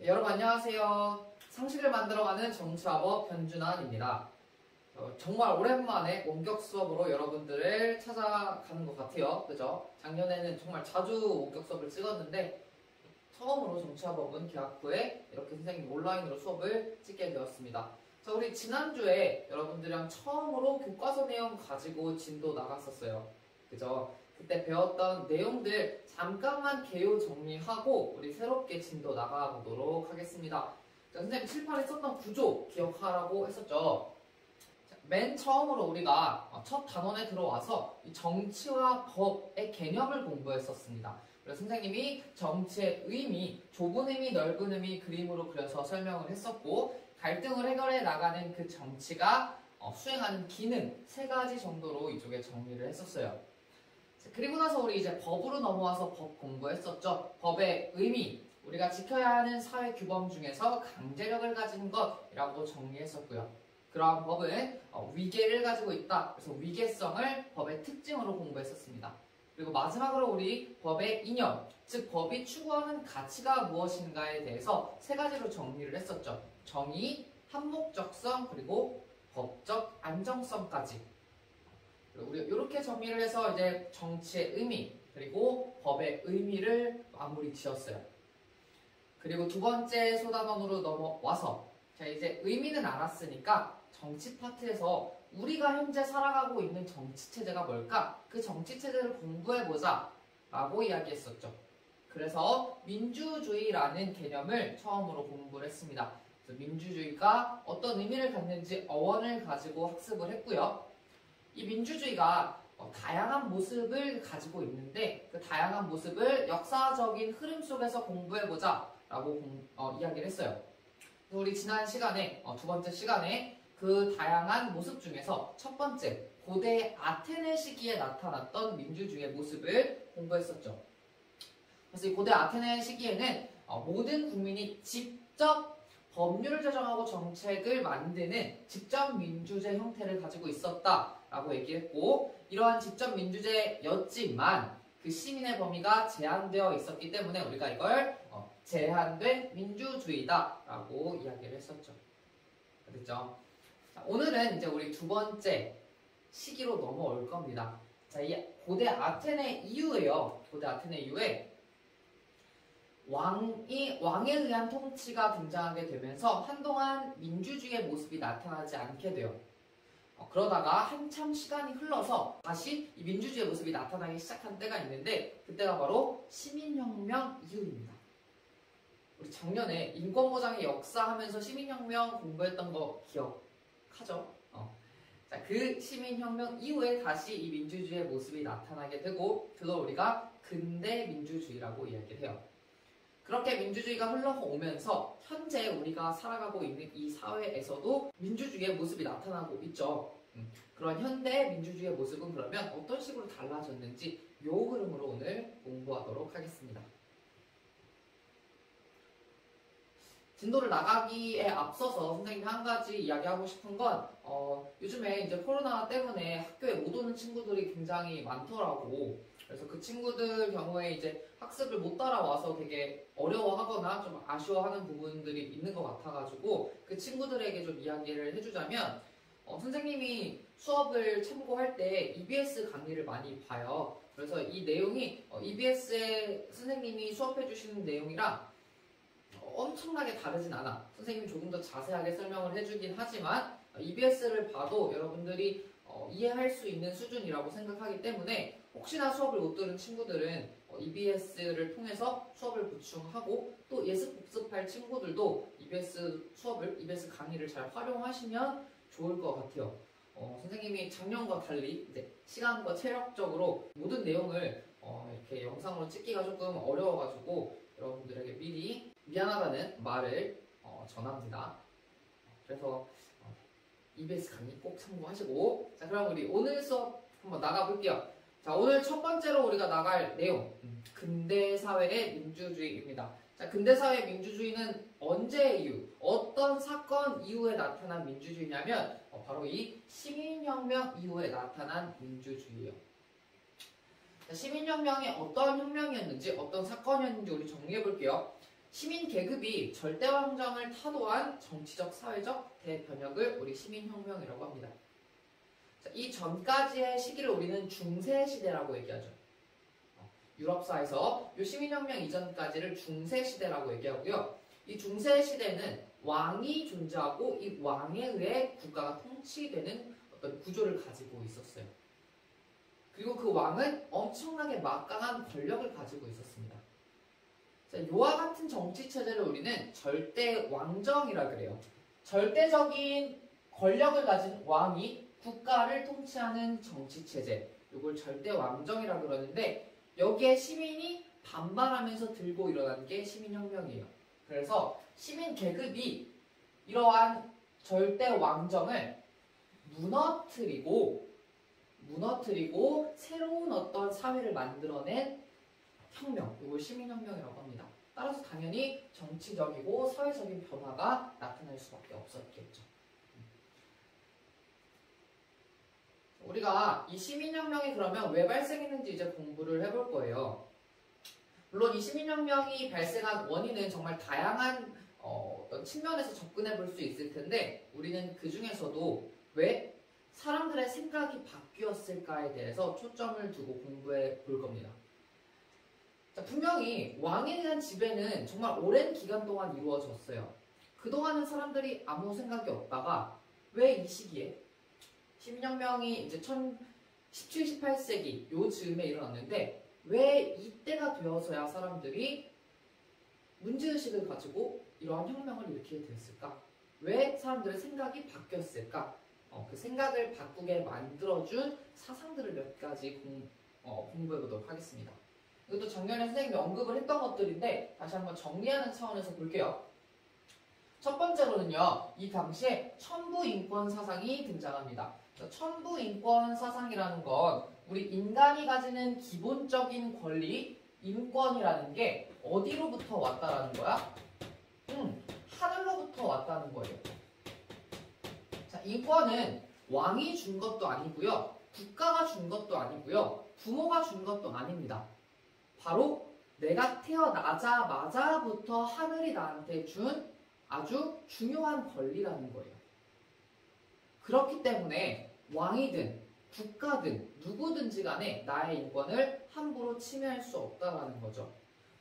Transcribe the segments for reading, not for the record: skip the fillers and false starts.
여러분 안녕하세요. 상식을 만들어가는 정치화법 변준환입니다. 정말 오랜만에 원격 수업으로 여러분들을 찾아가는 것 같아요. 그죠? 작년에는 정말 자주 원격 수업을 찍었는데 처음으로 정치화법은 개학 후에 이렇게 선생님 온라인으로 수업을 찍게 되었습니다. 자, 우리 지난주에 여러분들이랑 처음으로 교과서 내용 가지고 진도 나갔었어요. 그죠? 그때 배웠던 내용들 잠깐만 개요 정리하고 우리 새롭게 진도 나가보도록 하겠습니다. 자, 선생님 칠판에 썼던 구조 기억하라고 했었죠. 자, 맨 처음으로 우리가 첫 단원에 들어와서 이 정치와 법의 개념을 공부했었습니다. 그래서 선생님이 정치의 의미, 좁은 의미, 넓은 의미 그림으로 그려서 설명을 했었고 갈등을 해결해 나가는 그 정치가 수행하는 기능 3가지 정도로 이쪽에 정리를 했었어요. 그리고 나서 우리 이제 법으로 넘어와서 법 공부했었죠. 법의 의미, 우리가 지켜야 하는 사회 규범 중에서 강제력을 가진 것이라고 정리했었고요. 그러한 법은 위계를 가지고 있다. 그래서 위계성을 법의 특징으로 공부했었습니다. 그리고 마지막으로 우리 법의 이념, 즉 법이 추구하는 가치가 무엇인가에 대해서 3가지로 정리를 했었죠. 정의, 한목적성, 그리고 법적 안정성까지. 우리 이렇게 정리를 해서 이제 정치의 의미 그리고 법의 의미를 마무리 지었어요. 그리고 두 번째 소단원으로 넘어와서 자 이제 의미는 알았으니까 정치 파트에서 우리가 현재 살아가고 있는 정치 체제가 뭘까? 그 정치 체제를 공부해보자 라고 이야기했었죠. 그래서 민주주의라는 개념을 처음으로 공부를 했습니다. 그래서 민주주의가 어떤 의미를 갖는지 어원을 가지고 학습을 했고요. 이 민주주의가 다양한 모습을 가지고 있는데 그 다양한 모습을 역사적인 흐름 속에서 공부해보자 라고 이야기를 했어요. 우리 지난 시간에 두 번째 시간에 그 다양한 모습 중에서 첫 번째 고대 아테네 시기에 나타났던 민주주의의 모습을 공부했었죠. 그래서 이 고대 아테네 시기에는 모든 국민이 직접 법률을 제정하고 정책을 만드는 직접 민주제 형태를 가지고 있었다라고 얘기했고 이러한 직접 민주제였지만 그 시민의 범위가 제한되어 있었기 때문에 우리가 이걸 제한된 민주주의다라고 이야기를 했었죠. 됐죠? 자, 오늘은 이제 우리 두 번째 시기로 넘어올 겁니다. 자, 이 고대 아테네 이후에요. 고대 아테네 이후에 왕에 의한 통치가 등장하게 되면서 한동안 민주주의의 모습이 나타나지 않게 돼요. 그러다가 한참 시간이 흘러서 다시 이 민주주의의 모습이 나타나기 시작한 때가 있는데 그때가 바로 시민혁명 이후입니다. 우리 작년에 인권보장의 역사 하면서 시민혁명 공부했던 거 기억하죠? 자, 그 시민혁명 이후에 다시 이 민주주의의 모습이 나타나게 되고 그걸 우리가 근대 민주주의라고 이야기를 해요. 그렇게 민주주의가 흘러오면서 현재 우리가 살아가고 있는 이 사회에서도 민주주의의 모습이 나타나고 있죠. 그런 현대 민주주의의 모습은 그러면 어떤 식으로 달라졌는지 이 흐름으로 오늘 공부하도록 하겠습니다. 진도를 나가기에 앞서서 선생님이 한 가지 이야기하고 싶은 건 요즘에 이제 코로나 때문에 학교에 못 오는 친구들이 굉장히 많더라고. 그래서 그 친구들 경우에 이제 학습을 못 따라와서 되게 어려워하거나 좀 아쉬워하는 부분들이 있는 것 같아가지고 그 친구들에게 좀 이야기를 해주자면 선생님이 수업을 참고할 때 EBS 강의를 많이 봐요. 그래서 이 내용이 EBS에 선생님이 수업해주시는 내용이랑 엄청나게 다르진 않아. 선생님이 조금 더 자세하게 설명을 해주긴 하지만 EBS를 봐도 여러분들이 이해할 수 있는 수준이라고 생각하기 때문에 혹시나 수업을 못 들은 친구들은 EBS를 통해서 수업을 보충하고 또 예습 복습할 친구들도 EBS 강의를 잘 활용하시면 좋을 것 같아요. 선생님이 작년과 달리 이제 시간과 체력적으로 모든 내용을 이렇게 영상으로 찍기가 조금 어려워가지고 여러분들에게 미리 미안하다는 말을 전합니다. 그래서 EBS 강의 꼭 참고하시고 자 그럼 우리 오늘 수업 한번 나가볼게요. 자 오늘 첫 번째로 우리가 나갈 내용 근대사회의 민주주의입니다. 자 자, 근대사회 민주주의는 언제 이후, 어떤 사건 이후에 나타난 민주주의냐면 바로 이 시민혁명 이후에 나타난 민주주의예요. 자, 시민혁명이 어떤 혁명이었는지, 어떤 사건이었는지 우리 정리해 볼게요. 시민 계급이 절대왕정을 타도한 정치적, 사회적 대변혁을 우리 시민혁명이라고 합니다. 자, 이 전까지의 시기를 우리는 중세시대라고 얘기하죠. 유럽사에서 이 시민혁명 이전까지를 중세시대라고 얘기하고요. 이 중세시대는 왕이 존재하고 이 왕에 의해 국가가 통치되는 어떤 구조를 가지고 있었어요. 그리고 그 왕은 엄청나게 막강한 권력을 가지고 있었습니다. 자, 이와 같은 정치체제를 우리는 절대왕정이라 그래요. 절대적인 권력을 가진 왕이 국가를 통치하는 정치체제, 이걸 절대왕정이라 그러는데 여기에 시민이 반발하면서 들고 일어난 게 시민혁명이에요. 그래서 시민 계급이 이러한 절대왕정을 무너뜨리고 새로운 어떤 사회를 만들어낸 혁명, 이걸 시민혁명이라고 합니다. 따라서 당연히 정치적이고 사회적인 변화가 나타날 수밖에 없었겠죠. 우리가 이 시민혁명이 그러면 왜 발생했는지 이제 공부를 해볼 거예요. 물론 이 시민혁명이 발생한 원인은 정말 다양한 어떤 측면에서 접근해 볼 수 있을 텐데 우리는 그 중에서도 왜 사람들의 생각이 바뀌었을까에 대해서 초점을 두고 공부해 볼 겁니다. 자, 분명히 왕에 대한 지배는 정말 오랜 기간 동안 이루어졌어요. 그동안은 사람들이 아무 생각이 없다가 왜 이 시기에 시민혁명이 이제 17, 18세기 요 즈음에 일어났는데 왜 이때가 되어서야 사람들이 문제의식을 가지고 이러한 혁명을 일으키게 됐을까? 왜 사람들의 생각이 바뀌었을까? 그 생각을 바꾸게 만들어준 사상들을 몇 가지 공부해보도록 하겠습니다. 이것도 작년에 선생님이 언급을 했던 것들인데 다시 한번 정리하는 차원에서 볼게요. 첫 번째로는요, 이 당시에 천부인권 사상이 등장합니다. 천부인권 사상이라는 건 우리 인간이 가지는 기본적인 권리, 인권이라는 게 어디로부터 왔다라는 거야? 하늘로부터 왔다는 거예요. 자, 인권은 왕이 준 것도 아니고요, 국가가 준 것도 아니고요, 부모가 준 것도 아닙니다. 바로 내가 태어나자마자부터 하늘이 나한테 준 아주 중요한 권리라는 거예요. 그렇기 때문에 왕이든 국가든 누구든지 간에 나의 인권을 함부로 침해할 수 없다는 거죠.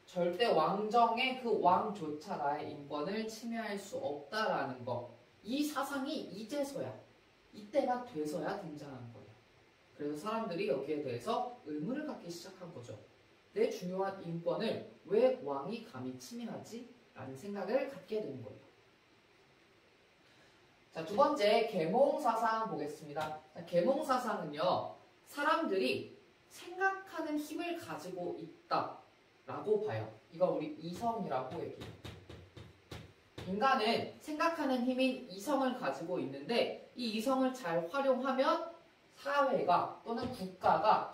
절대 왕정의 그 왕조차 나의 인권을 침해할 수 없다라는 거. 이 사상이 이제서야, 이때가 돼서야 등장한 거예요. 그래서 사람들이 여기에 대해서 의문을 갖기 시작한 거죠. 내 중요한 인권을 왜 왕이 감히 침해하지? 라는 생각을 갖게 되는 거예요. 자, 두 번째, 계몽사상 보겠습니다. 자, 계몽사상은요, 사람들이 생각하는 힘을 가지고 있다라고 봐요. 이거 우리 이성이라고 얘기해요. 인간은 생각하는 힘인 이성을 가지고 있는데 이 이성을 잘 활용하면 사회가 또는 국가가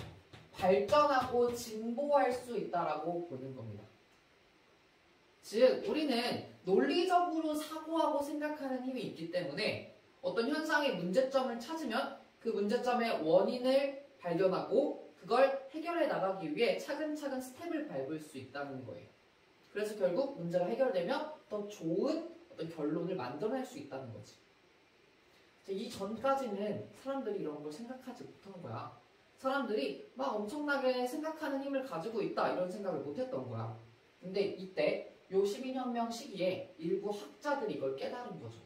발전하고 진보할 수 있다라고 보는 겁니다. 즉, 우리는 논리적으로 사고하고 생각하는 힘이 있기 때문에 어떤 현상의 문제점을 찾으면 그 문제점의 원인을 발견하고 그걸 해결해 나가기 위해 차근차근 스텝을 밟을 수 있다는 거예요. 그래서 결국 문제가 해결되면 더 좋은 어떤 결론을 만들어낼 수 있다는 거지. 이 전까지는 사람들이 이런 걸 생각하지 못한 거야. 사람들이 막 엄청나게 생각하는 힘을 가지고 있다 이런 생각을 못했던 거야. 근데 이때 요 시민혁명 시기에 일부 학자들이 이걸 깨달은 거죠.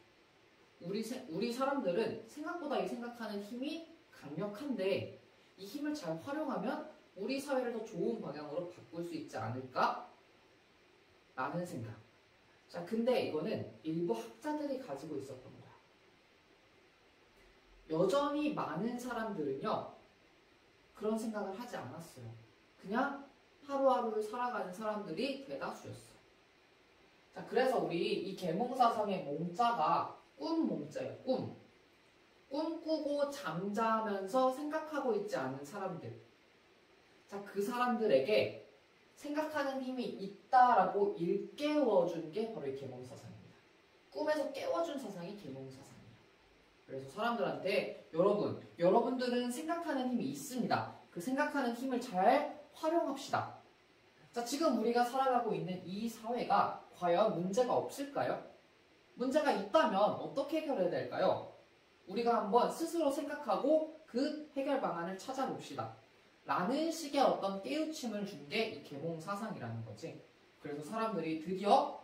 우리 사람들은 생각보다 이 생각하는 힘이 강력한데 이 힘을 잘 활용하면 우리 사회를 더 좋은 방향으로 바꿀 수 있지 않을까? 라는 생각. 자, 근데 이거는 일부 학자들이 가지고 있었던 거야. 여전히 많은 사람들은요, 그런 생각을 하지 않았어요. 그냥 하루하루를 살아가는 사람들이 대다수였어. 자, 그래서 우리 이 계몽사상의 몽자가 꿈몽자예요. 꿈. 꿈꾸고 잠자면서 생각하고 있지 않은 사람들. 자, 그 사람들에게 생각하는 힘이 있다라고 일깨워준 게 바로 이 계몽사상입니다. 꿈에서 깨워준 사상이 계몽사상이에요. 그래서 사람들한테 여러분들은 생각하는 힘이 있습니다. 그 생각하는 힘을 잘 활용합시다. 자, 지금 우리가 살아가고 있는 이 사회가 과연 문제가 없을까요? 문제가 있다면 어떻게 해결해야 될까요? 우리가 한번 스스로 생각하고 그 해결 방안을 찾아봅시다. 라는 식의 어떤 깨우침을 준 게 이 계몽사상이라는 거지. 그래서 사람들이 드디어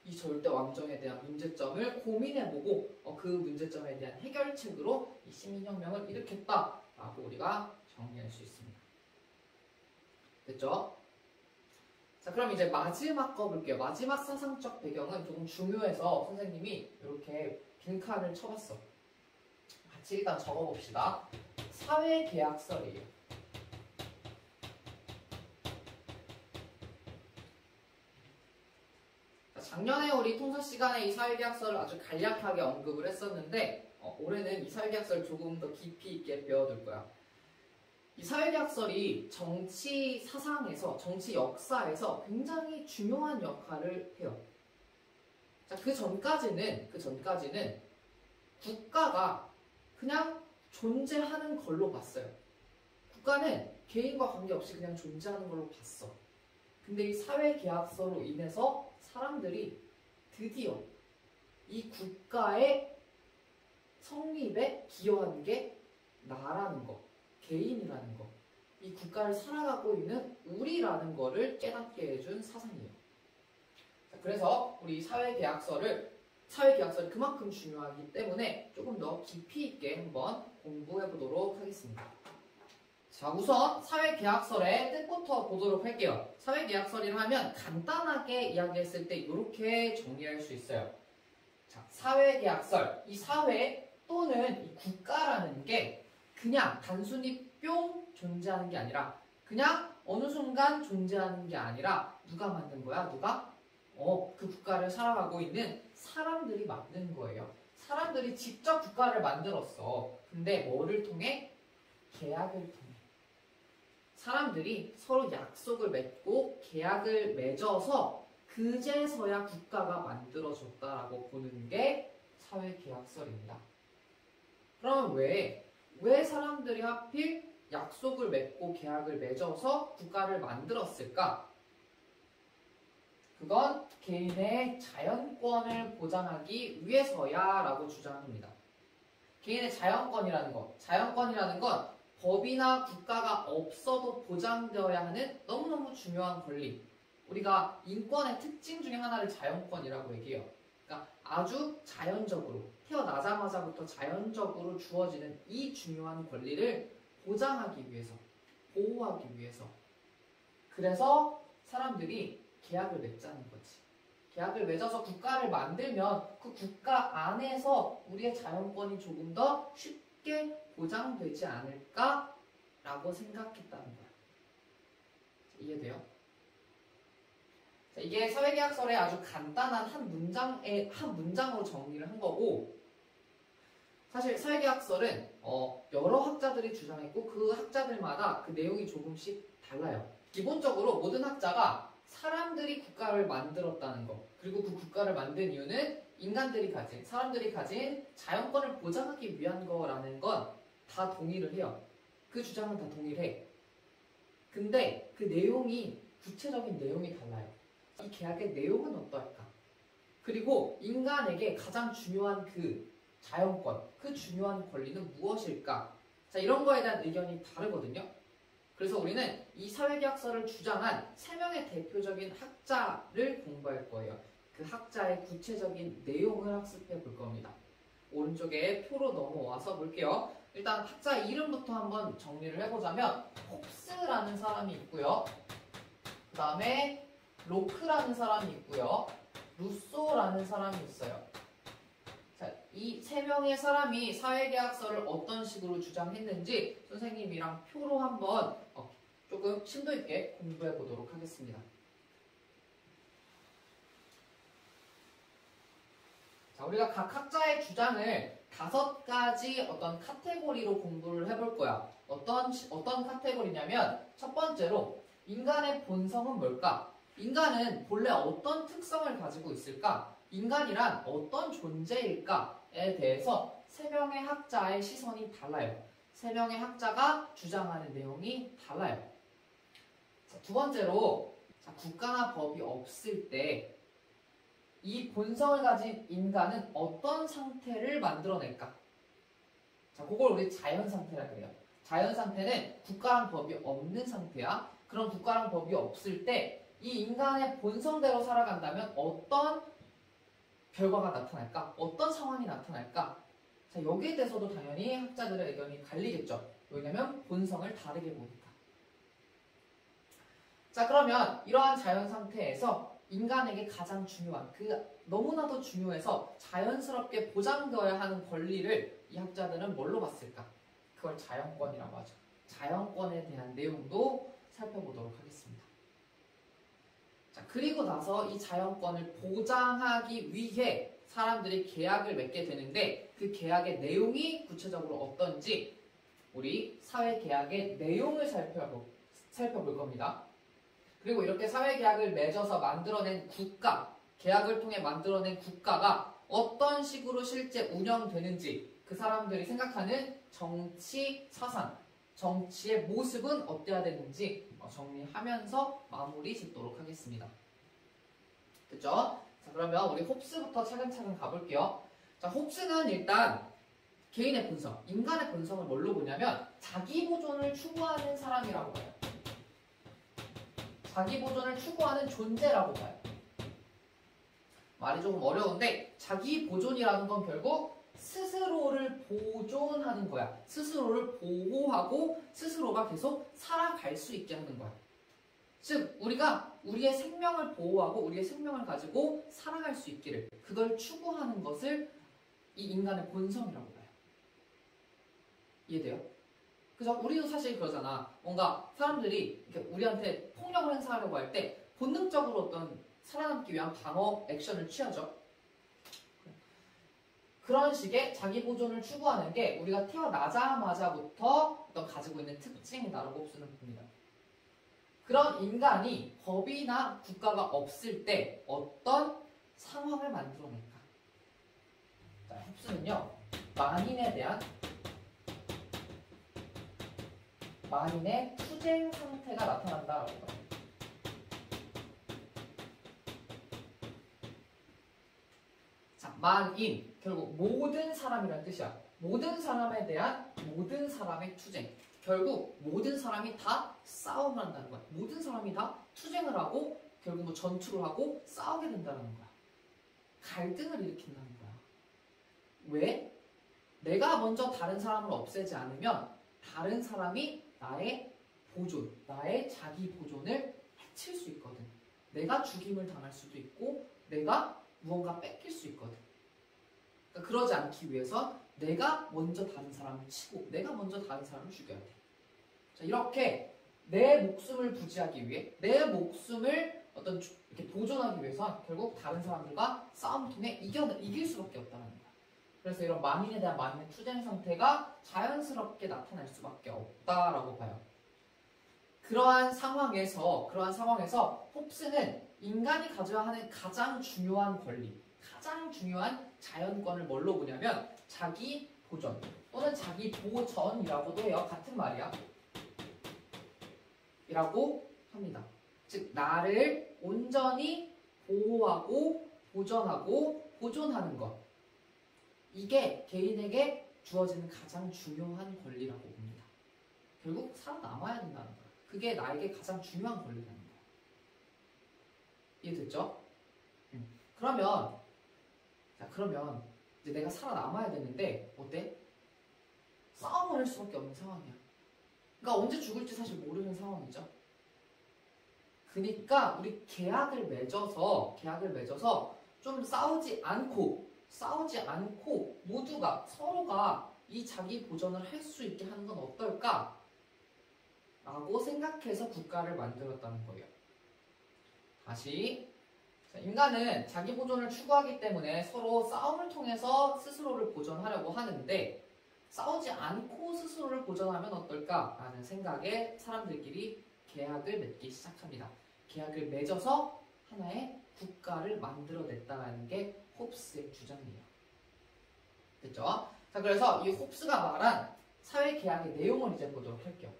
이 절대왕정에 대한 문제점을 고민해보고 그 문제점에 대한 해결책으로 이 시민혁명을 일으켰다라고 우리가 정리할 수 있습니다. 됐죠? 자, 그럼 이제 마지막 거 볼게요. 마지막 사상적 배경은 조금 중요해서 선생님이 이렇게 빈칸을 쳐봤어. 같이 일단 적어봅시다. 사회계약설이에요. 작년에 우리 통사 시간에 이 사회계약설을 아주 간략하게 언급을 했었는데 올해는 이 사회계약설을 조금 더 깊이 있게 배워둘 거야. 이 사회계약설이 정치 사상에서, 정치 역사에서 굉장히 중요한 역할을 해요. 자, 그 전까지는 국가가 그냥 존재하는 걸로 봤어요. 국가는 개인과 관계없이 그냥 존재하는 걸로 봤어. 근데 이 사회계약서로 인해서 사람들이 드디어 이 국가의 성립에 기여한 게 나라는 거, 개인이라는 거, 이 국가를 살아가고 있는 우리라는 거를 깨닫게 해준 사상이에요. 자, 그래서 우리 사회계약설이 그만큼 중요하기 때문에 조금 더 깊이 있게 한번 공부해 보도록 하겠습니다. 자, 우선 사회계약설의 뜻부터 보도록 할게요. 사회계약설이라 하면 간단하게 이야기했을 때 이렇게 정리할 수 있어요. 자, 사회계약설, 이 사회 또는 이 국가라는 게 그냥 단순히 뿅 존재하는 게 아니라, 그냥 어느 순간 존재하는 게 아니라 누가 만든 거야? 그 국가를 살아가고 있는 사람들이 만든 거예요. 사람들이 직접 국가를 만들었어. 근데 뭐를 통해? 계약을 통해. 사람들이 서로 약속을 맺고 계약을 맺어서 그제서야 국가가 만들어졌다라고 보는 게 사회계약설입니다. 그러면 왜 사람들이 하필 약속을 맺고 계약을 맺어서 국가를 만들었을까? 그건 개인의 자연권을 보장하기 위해서야 라고 주장합니다. 개인의 자연권이라는 건 법이나 국가가 없어도 보장되어야 하는 너무너무 중요한 권리. 우리가 인권의 특징 중에 하나를 자연권이라고 얘기해요. 그러니까 아주 자연적으로, 태어나자마자부터 자연적으로 주어지는 이 중요한 권리를 보장하기 위해서, 보호하기 위해서. 그래서 사람들이 계약을 맺자는 거지. 계약을 맺어서 국가를 만들면 그 국가 안에서 우리의 자연권이 조금 더 쉽게 보장되지 않을까라고 생각했다는 거야. 이해돼요? 자, 이게 사회계약설의 아주 간단한 한 문장으로 정리를 한 거고, 사실 사회계약설은 여러 학자들이 주장했고 그 학자들마다 그 내용이 조금씩 달라요. 기본적으로 모든 학자가 사람들이 국가를 만들었다는 거, 그리고 그 국가를 만든 이유는 사람들이 가진 자연권을 보장하기 위한 거라는 건 다 동의를 해요. 그 주장은 다 동일해. 근데 그 구체적인 내용이 달라요. 이 계약의 내용은 어떨까? 그리고 인간에게 가장 중요한 그 자연권, 그 중요한 권리는 무엇일까? 자, 이런 거에 대한 의견이 다르거든요. 그래서 우리는 이 사회계약설을 주장한 3명의 대표적인 학자를 공부할 거예요. 그 학자의 구체적인 내용을 학습해 볼 겁니다. 오른쪽에 표로 넘어와서 볼게요. 일단 학자 이름부터 한번 정리를 해보자면 홉스라는 사람이 있고요. 그 다음에 로크라는 사람이 있고요. 루소라는 사람이 있어요. 자, 이 3명의 사람이 사회계약설을 어떤 식으로 주장했는지 선생님이랑 표로 한번 조금 심도 있게 공부해 보도록 하겠습니다. 자, 우리가 각 학자의 주장을 5가지 어떤 카테고리로 공부를 해볼 거야. 어떤 카테고리냐면 첫 번째로 인간의 본성은 뭘까? 인간은 본래 어떤 특성을 가지고 있을까? 인간이란 어떤 존재일까에 대해서 세 명의 학자의 시선이 달라요. 세 명의 학자가 주장하는 내용이 달라요. 자, 두 번째로 국가나 법이 없을 때 이 본성을 가진 인간은 어떤 상태를 만들어낼까? 자, 그걸 우리 자연 상태라 그래요. 자연 상태는 국가랑 법이 없는 상태야. 그런 국가랑 법이 없을 때 이 인간의 본성대로 살아간다면 어떤 결과가 나타날까? 어떤 상황이 나타날까? 자, 여기에 대해서도 당연히 학자들의 의견이 갈리겠죠. 왜냐면 본성을 다르게 보니까. 자, 그러면 이러한 자연 상태에서 인간에게 가장 중요한, 너무나도 중요해서 자연스럽게 보장되어야 하는 권리를 이 학자들은 뭘로 봤을까? 그걸 자연권이라고 하죠. 자연권에 대한 내용도 살펴보도록 하겠습니다. 자, 그리고 나서 이 자연권을 보장하기 위해 사람들이 계약을 맺게 되는데 그 계약의 내용이 구체적으로 어떤지 우리 사회계약의 내용을 살펴볼 겁니다. 그리고 이렇게 사회계약을 맺어서 만들어낸 국가, 계약을 통해 만들어낸 국가가 어떤 식으로 실제 운영되는지 그 사람들이 생각하는 정치 사상, 정치의 모습은 어때야 되는지 정리하면서 마무리 짓도록 하겠습니다. 됐죠? 자, 그러면 우리 홉스부터 차근차근 가볼게요. 자, 홉스는 일단 개인의 본성, 인간의 본성을 뭘로 보냐면 자기 보존을 추구하는 사람이라고 봐요. 자기 보존을 추구하는 존재라고 봐요. 말이 조금 어려운데 자기 보존이라는 건 결국 스스로를 보존하는 거야. 스스로를 보호하고 스스로가 계속 살아갈 수 있게 하는 거야. 즉 우리가 우리의 생명을 보호하고 우리의 생명을 가지고 살아갈 수 있기를 그걸 추구하는 것을 이 인간의 본성이라고 봐요. 이해돼요? 그죠? 우리도 사실 그러잖아. 뭔가 사람들이 이렇게 우리한테 폭력을 행사하려고 할 때 본능적으로 어떤 살아남기 위한 방어 액션을 취하죠. 그런 식의 자기 보존을 추구하는 게 우리가 태어나자마자부터 어떤 가지고 있는 특징이다라고 홉스는 봅니다. 그런 인간이 법이나 국가가 없을 때 어떤 상황을 만들어낼까? 자, 홉스는요, 만인의 투쟁 상태가 나타난다라고 봐요. 자, 만인, 결국 모든 사람이라는 뜻이야. 모든 사람에 대한 모든 사람의 투쟁. 결국 모든 사람이 다 싸움을 한다는 거야. 모든 사람이 다 투쟁을 하고 결국 뭐 전투를 하고 싸우게 된다는 거야. 갈등을 일으킨다는 거야. 왜? 내가 먼저 다른 사람을 없애지 않으면 다른 사람이 나의 보존, 나의 자기 보존을 해칠 수 있거든. 내가 죽임을 당할 수도 있고 내가 무언가 뺏길 수 있거든. 그러니까 그러지 않기 위해서 내가 먼저 다른 사람을 치고 내가 먼저 다른 사람을 죽여야 돼. 자, 이렇게 내 목숨을 부지하기 위해 내 목숨을 이렇게 보존하기 위해서 결국 다른 사람들과 싸움을 통해 이길 수밖에 없다는 거야. 그래서 이런 만인에 대한 만인의 투쟁 상태가 자연스럽게 나타날 수밖에 없다라고 봐요. 그러한 상황에서 홉스는 인간이 가져야 하는 가장 중요한 권리, 가장 중요한 자연권을 뭘로 보냐면 자기 보존 또는 자기 보전이라고도 해요. 같은 말이야. 이라고 합니다. 즉 나를 온전히 보호하고 보전하고 보존하는 것. 이게 개인에게 주어지는 가장 중요한 권리라고 봅니다. 결국 살아남아야 된다는 거야. 그게 나에게 가장 중요한 권리라는 거야. 이해됐죠? 그러면 이제 내가 살아남아야 되는데 어때? 싸움을 할 수밖에 없는 상황이야. 그러니까 언제 죽을지 사실 모르는 상황이죠. 그러니까 우리 계약을 맺어서 좀 싸우지 않고 모두가 서로가 이 자기 보전을 할 수 있게 하는 건 어떨까? 라고 생각해서 국가를 만들었다는 거예요. 다시 인간은 자기 보존을 추구하기 때문에 서로 싸움을 통해서 스스로를 보존하려고 하는데 싸우지 않고 스스로를 보존하면 어떨까? 라는 생각에 사람들끼리 계약을 맺기 시작합니다. 계약을 맺어서 하나의 국가를 만들어냈다는 게 홉스의 주장이에요. 됐죠? 자, 그래서 이 홉스가 말한 사회계약의 내용을 이제 보도록 할게요.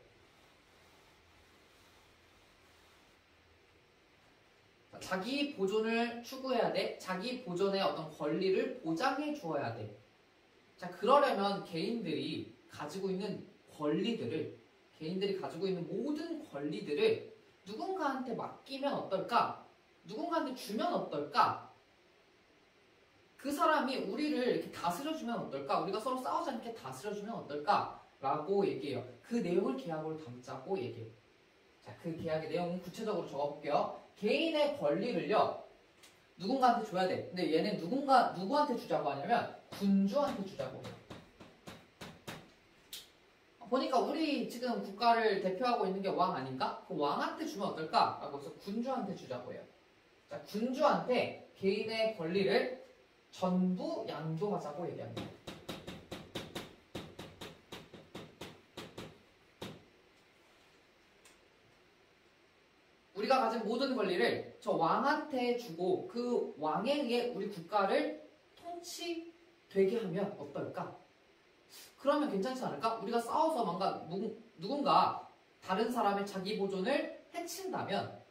자, 자기 보존을 추구해야 돼. 자기 보존의 어떤 권리를 보장해 주어야 돼. 자, 그러려면 개인들이 가지고 있는 모든 권리들을 누군가한테 맡기면 어떨까? 누군가한테 주면 어떨까? 그 사람이 우리를 이렇게 다스려주면 어떨까? 우리가 서로 싸우지 않게 다스려주면 어떨까? 라고 얘기해요. 그 내용을 계약으로 담자고 얘기해요. 자, 그 계약의 내용은 구체적으로 적어볼게요. 개인의 권리를요, 누군가한테 줘야 돼. 근데 얘는 누구한테 주자고 하냐면 군주한테 주자고 해요. 보니까 우리 지금 국가를 대표하고 있는 게 왕 아닌가? 그 왕한테 주면 어떨까? 라고 해서 군주한테 주자고 해요. 자, 군주한테 개인의 권리를 전부 양도하자고 얘기합니다. 우리가 가진 모든 권리를 저 왕한테 주고 그 왕에 의해 우리 국가를 통치되게 하면 어떨까? 그러면 괜찮지 않을까? 우리가 싸워서 뭔가 누군가 다른 사람의 자기 보존을 해친다면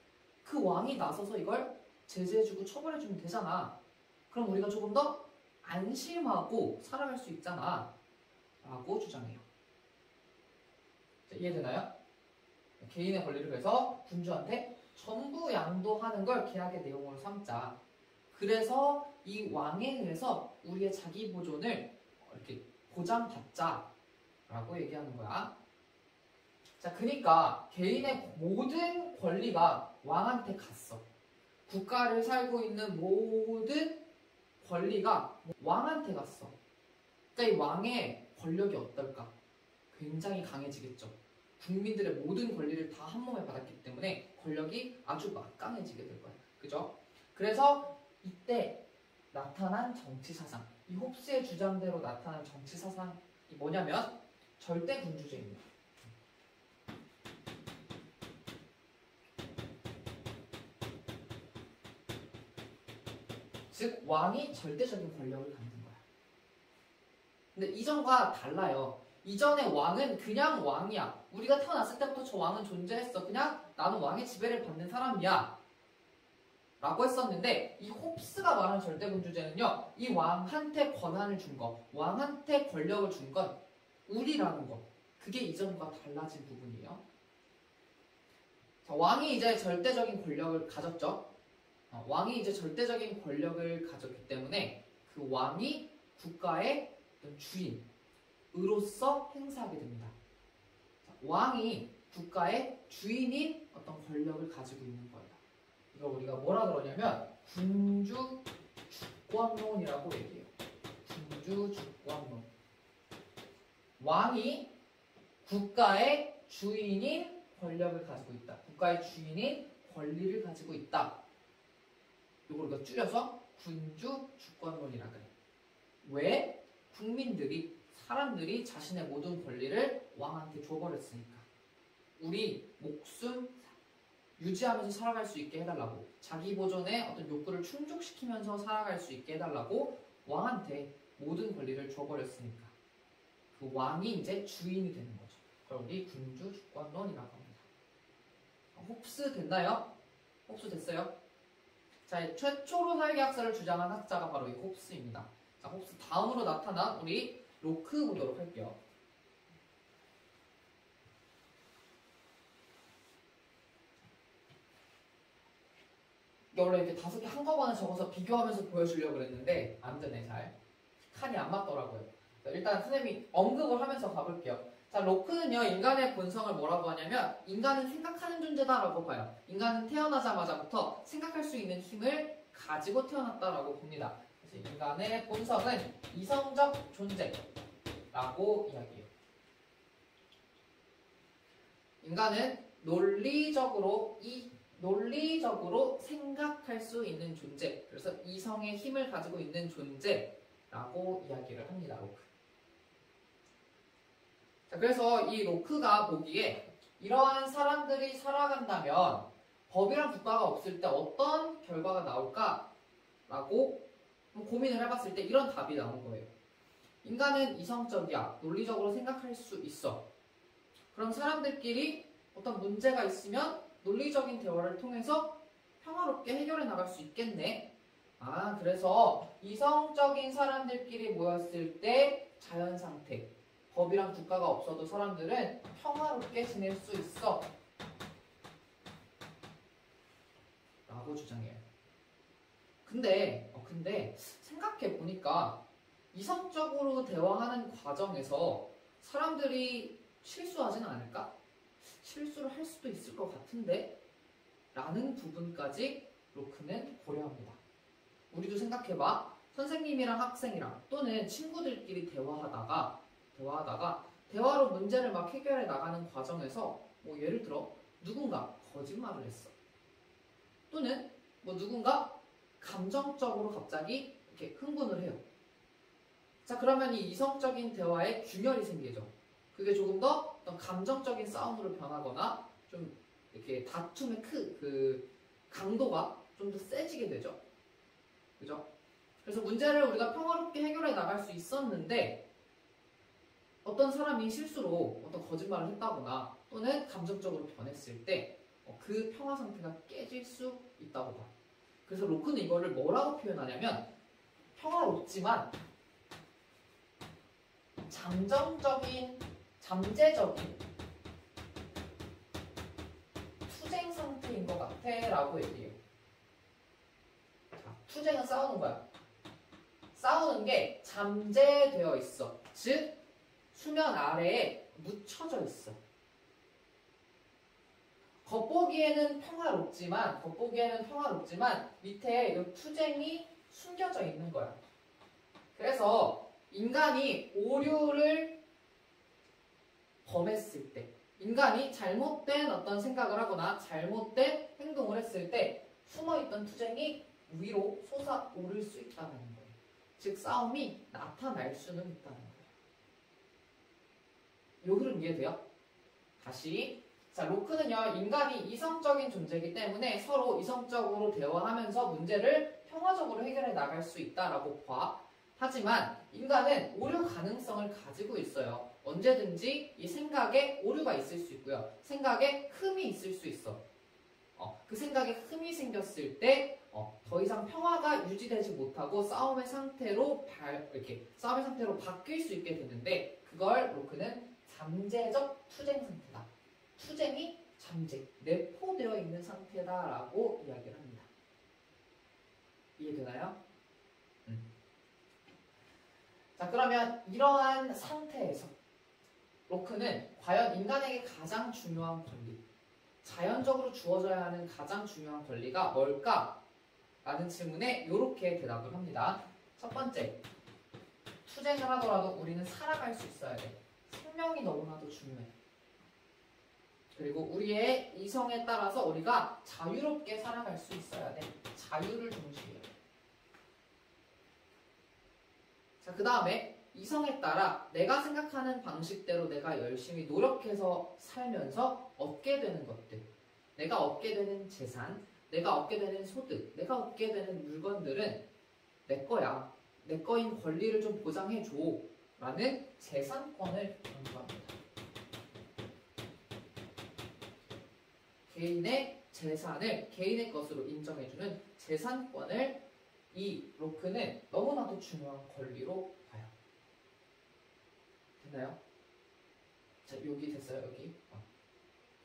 그 왕이 나서서 이걸 제재해주고 처벌해주면 되잖아. 그럼 우리가 조금 더 안심하고 살아갈 수 있잖아. 라고 주장해요. 자, 이해되나요? 개인의 권리를 그래서 군주한테 전부 양도하는 걸 계약의 내용으로 삼자. 그래서 이 왕에 의해서 우리의 자기 보존을 이렇게 보장받자라고 얘기하는 거야. 자, 그러니까 개인의 모든 권리가 왕한테 갔어. 국가를 살고 있는 모든 권리가 왕한테 갔어. 그러니까 이 왕의 권력이 어떨까? 굉장히 강해지겠죠. 국민들의 모든 권리를 다 한 몸에 받았기 때문에 권력이 아주 막강해지게 될 거야. 그죠? 그래서 이때 나타난 정치 사상, 이 홉스의 주장대로 나타난 정치 사상이 뭐냐면 절대 군주제입니다. 즉 왕이 절대적인 권력을 갖는 거야. 근데 이전과 달라요. 이전의 왕은 그냥 왕이야. 우리가 태어났을 때부터 저 왕은 존재했어. 그냥 나는 왕의 지배를 받는 사람이야. 라고 했었는데 이 홉스가 말하는 절대군주제는요. 이 왕한테 권한을 준 거, 왕한테 권력을 준 건 우리라는 거. 그게 이전과 달라진 부분이에요. 자, 왕이 이제 절대적인 권력을 가졌죠. 왕이 이제 절대적인 권력을 가졌기 때문에 그 왕이 국가의 어떤 주인으로서 행사하게 됩니다. 자, 왕이 국가의 주인인 어떤 권력을 가지고 있는 거예요. 이걸 우리가 뭐라 그러냐면 군주 주권론이라고 얘기해요. 군주 주권론. 왕이 국가의 주인인 권력을 가지고 있다. 국가의 주인인 권리를 가지고 있다. 이걸 우리가 줄여서 군주 주권론이라 그래. 왜? 사람들이 자신의 모든 권리를 왕한테 줘버렸으니까. 우리 목숨 유지하면서 살아갈 수 있게 해달라고, 자기 보존의 어떤 욕구를 충족시키면서 살아갈 수 있게 해달라고 왕한테 모든 권리를 줘버렸으니까 그 왕이 이제 주인이 되는 거죠. 그걸 우리 군주 주권론이라고 합니다. 홉스 됐나요? 홉스 됐어요? 자, 최초로 사회계약서를 주장한 학자가 바로 이 홉스입니다. 자, 홉스 다음으로 나타난 우리 로크 보도록 할게요. 원래 이렇게 5개 한꺼번에 적어서 비교하면서 보여주려고 그랬는데 안 되네, 잘. 칸이 안 맞더라고요. 자, 일단 선생님이 언급을 하면서 가볼게요. 자, 로크는요, 인간의 본성을 뭐라고 하냐면 인간은 생각하는 존재다라고 봐요. 인간은 태어나자마자부터 생각할 수 있는 힘을 가지고 태어났다라고 봅니다. 그래서 인간의 본성은 이성적 존재라고 이야기해요. 인간은 논리적으로 생각할 수 있는 존재, 그래서 이성의 힘을 가지고 있는 존재라고 이야기를 합니다. 로크. 자, 그래서 이 로크가 보기에 이러한 사람들이 살아간다면 법이랑 국가가 없을 때 어떤 결과가 나올까라고 고민을 해봤을 때 이런 답이 나온 거예요. 인간은 이성적이야. 논리적으로 생각할 수 있어. 그럼 사람들끼리 어떤 문제가 있으면 논리적인 대화를 통해서 평화롭게 해결해 나갈 수 있겠네. 그래서 이성적인 사람들끼리 모였을 때 자연 상태, 법이랑 국가가 없어도 사람들은 평화롭게 지낼 수 있어. 라고 주장해요. 근데 생각해 보니까 이성적으로 대화하는 과정에서 사람들이 실수하지는 않을까? 실수를 할 수도 있을 것 같은데? 라는 부분까지 로크는 고려합니다. 우리도 생각해봐. 선생님이랑 학생이랑 또는 친구들끼리 대화하다가 대화로 문제를 막 해결해 나가는 과정에서 예를 들어 누군가 거짓말을 했어. 또는 누군가 감정적으로 갑자기 이렇게 흥분을 해요. 자, 그러면 이 이성적인 대화에 균열이 생기죠. 그게 조금 더 어떤 감정적인 싸움으로 변하거나 좀 이렇게 다툼의 강도가 좀 더 세지게 되죠. 그죠? 그래서 문제를 우리가 평화롭게 해결해 나갈 수 있었는데 어떤 사람이 실수로 어떤 거짓말을 했다거나 또는 감정적으로 변했을 때 그 평화 상태가 깨질 수 있다고 봐. 그래서 로크는 이거를 뭐라고 표현하냐면 평화롭지만 잠재적인 투쟁 상태인 것 같아 라고 얘기해요. 자, 투쟁은 싸우는 거야. 싸우는 게 잠재되어 있어. 즉 수면 아래에 묻혀져 있어. 겉보기에는 평화롭지만 밑에 이 투쟁이 숨겨져 있는 거야. 그래서 인간이 오류를 범했을 때, 인간이 잘못된 어떤 생각을 하거나 잘못된 행동을 했을 때 숨어있던 투쟁이 위로 솟아오를 수 있다는 거예요. 즉 싸움이 나타날 수는 있다는 거예요. 요 흐름 이해돼요? 다시. 자, 로크는요, 인간이 이성적인 존재이기 때문에 서로 이성적으로 대화하면서 문제를 평화적으로 해결해 나갈 수 있다라고 봐. 하지만 인간은 오류 가능성을 가지고 있어요. 언제든지 이 생각에 오류가 있을 수 있고요. 생각에 흠이 있을 수 있어. 그 생각에 흠이 생겼을 때 더 이상 평화가 유지되지 못하고 싸움의 상태로 바뀔 수 있게 되는데 그걸 로크는 잠재적 투쟁 상태다. 투쟁이 내포되어 있는 상태다라고 이야기를 합니다. 이해되나요? 자, 그러면 이러한 상태에서 로크는 과연 인간에게 가장 중요한 권리, 자연적으로 주어져야 하는 가장 중요한 권리가 뭘까? 라는 질문에 이렇게 대답을 합니다. 첫 번째, 투쟁을 하더라도 우리는 살아갈 수 있어야 돼. 생명이 너무나도 중요해. 그리고 우리의 이성에 따라서 우리가 자유롭게 살아갈 수 있어야 돼. 자유를 중시해요. 자, 그 다음에 이성에 따라 내가 생각하는 방식대로 내가 열심히 노력해서 살면서 얻게 되는 것들, 내가 얻게 되는 재산, 내가 얻게 되는 소득, 내가 얻게 되는 물건들은 내 거야. 내 거인 권리를 좀 보장해줘. 라는 재산권을 강조합니다. 개인의 재산을 개인의 것으로 인정해주는 재산권을 이 로크는 너무나도 중요한 권리로 봐요. 됐나요? 자, 여기 됐어요, 여기.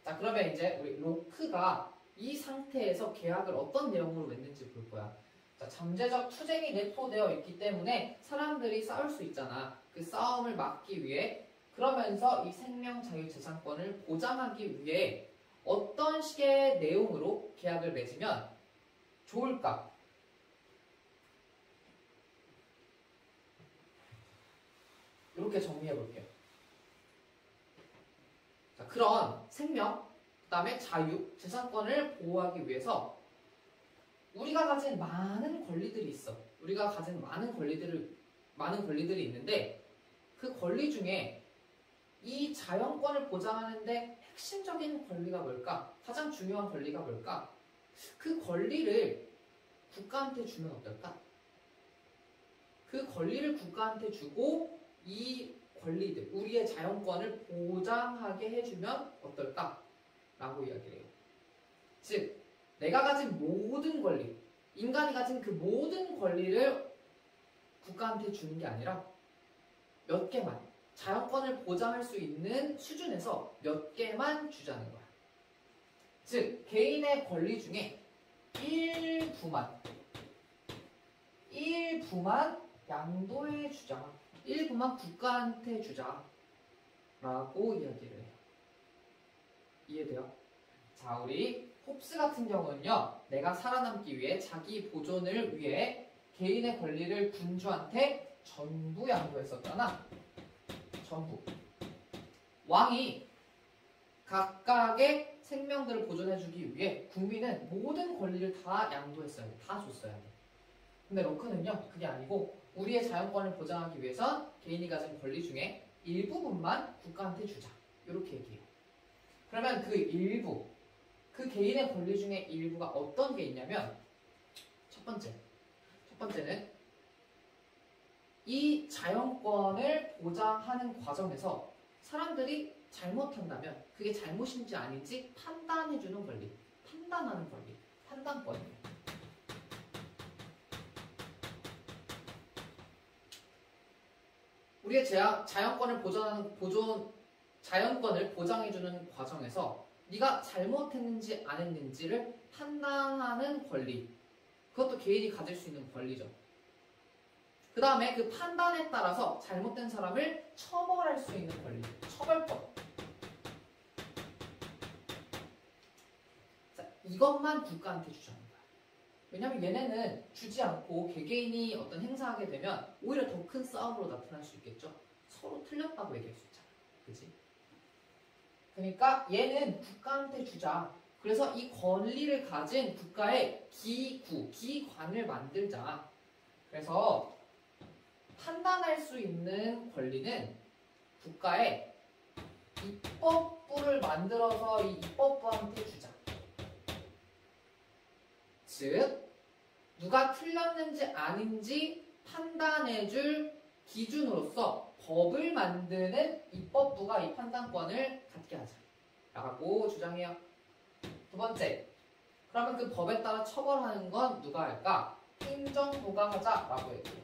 자, 그러면 이제 우리 로크가 이 상태에서 계약을 어떤 내용으로 맺는지 볼 거야. 자, 잠재적 투쟁이 내포되어 있기 때문에 사람들이 싸울 수 있잖아. 그 싸움을 막기 위해, 그러면서 이 생명 자유 재산권을 보장하기 위해 어떤 식의 내용으로 계약을 맺으면 좋을까? 이렇게 정리해 볼게요. 자, 그런 생명, 그 다음에 자유, 재산권을 보호하기 위해서 우리가 가진 많은 권리들이 있어. 우리가 가진 많은 권리들이 있는데 그 권리 중에 이 자연권을 보장하는데 핵심적인 권리가 뭘까? 가장 중요한 권리가 뭘까? 그 권리를 국가한테 주면 어떨까? 그 권리를 국가한테 주고 이 권리들, 우리의 자연권을 보장하게 해주면 어떨까? 라고 이야기를 해요. 즉, 내가 가진 모든 권리, 인간이 가진 그 모든 권리를 국가한테 주는 게 아니라 몇 개만, 자연권을 보장할 수 있는 수준에서 몇 개만 주자는 거야. 즉, 개인의 권리 중에 일부만 양도해 주자. 일부만 국가한테 주자. 라고 이야기를 해요. 이해돼요? 자, 우리 홉스 같은 경우는요, 내가 살아남기 위해 자기 보존을 위해 개인의 권리를 군주한테 전부 양도했었잖아. 전부. 왕이 각각의 생명들을 보존해주기 위해 국민은 모든 권리를 다 양도했어야 돼. 다 줬어야 돼. 근데 럭크는요, 그게 아니고 우리의 자연권을 보장하기 위해선 개인이 가진 권리 중에 일부분만 국가한테 주자. 이렇게 얘기해요. 그러면 그 일부, 그 개인의 권리 중에 일부가 어떤 게 있냐면 첫 번째는 이 자연권을 보장하는 과정에서 사람들이 잘못한다면 그게 잘못인지 아닌지 판단해주는 권리, 판단하는 권리, 판단권이에요. 우리의 자연권을 자연권을 보장해주는 과정에서 네가 잘못했는지 안 했는지를 판단하는 권리, 그것도 개인이 가질 수 있는 권리죠. 그 다음에 그 판단에 따라서 잘못된 사람을 처벌할 수 있는 권리, 처벌권. 자, 이것만 국가한테 주자는 거야. 왜냐면 얘네는 주지 않고 개개인이 어떤 행사하게 되면 오히려 더 큰 싸움으로 나타날 수 있겠죠. 서로 틀렸다고 얘기할 수 있잖아. 그치? 그러니까 얘는 국가한테 주자. 그래서 이 권리를 가진 국가의 기관을 만들자. 그래서 판단할 수 있는 권리는 국가의 입법부를 만들어서 이 입법부한테 주자. 즉, 누가 틀렸는지 아닌지 판단해줄 기준으로서 법을 만드는 입법부가 이 판단권을 갖게 하자. 라고 주장해요. 두 번째, 그러면 그 법에 따라 처벌하는 건 누가 할까? 행정부가 하자라고 얘기해요.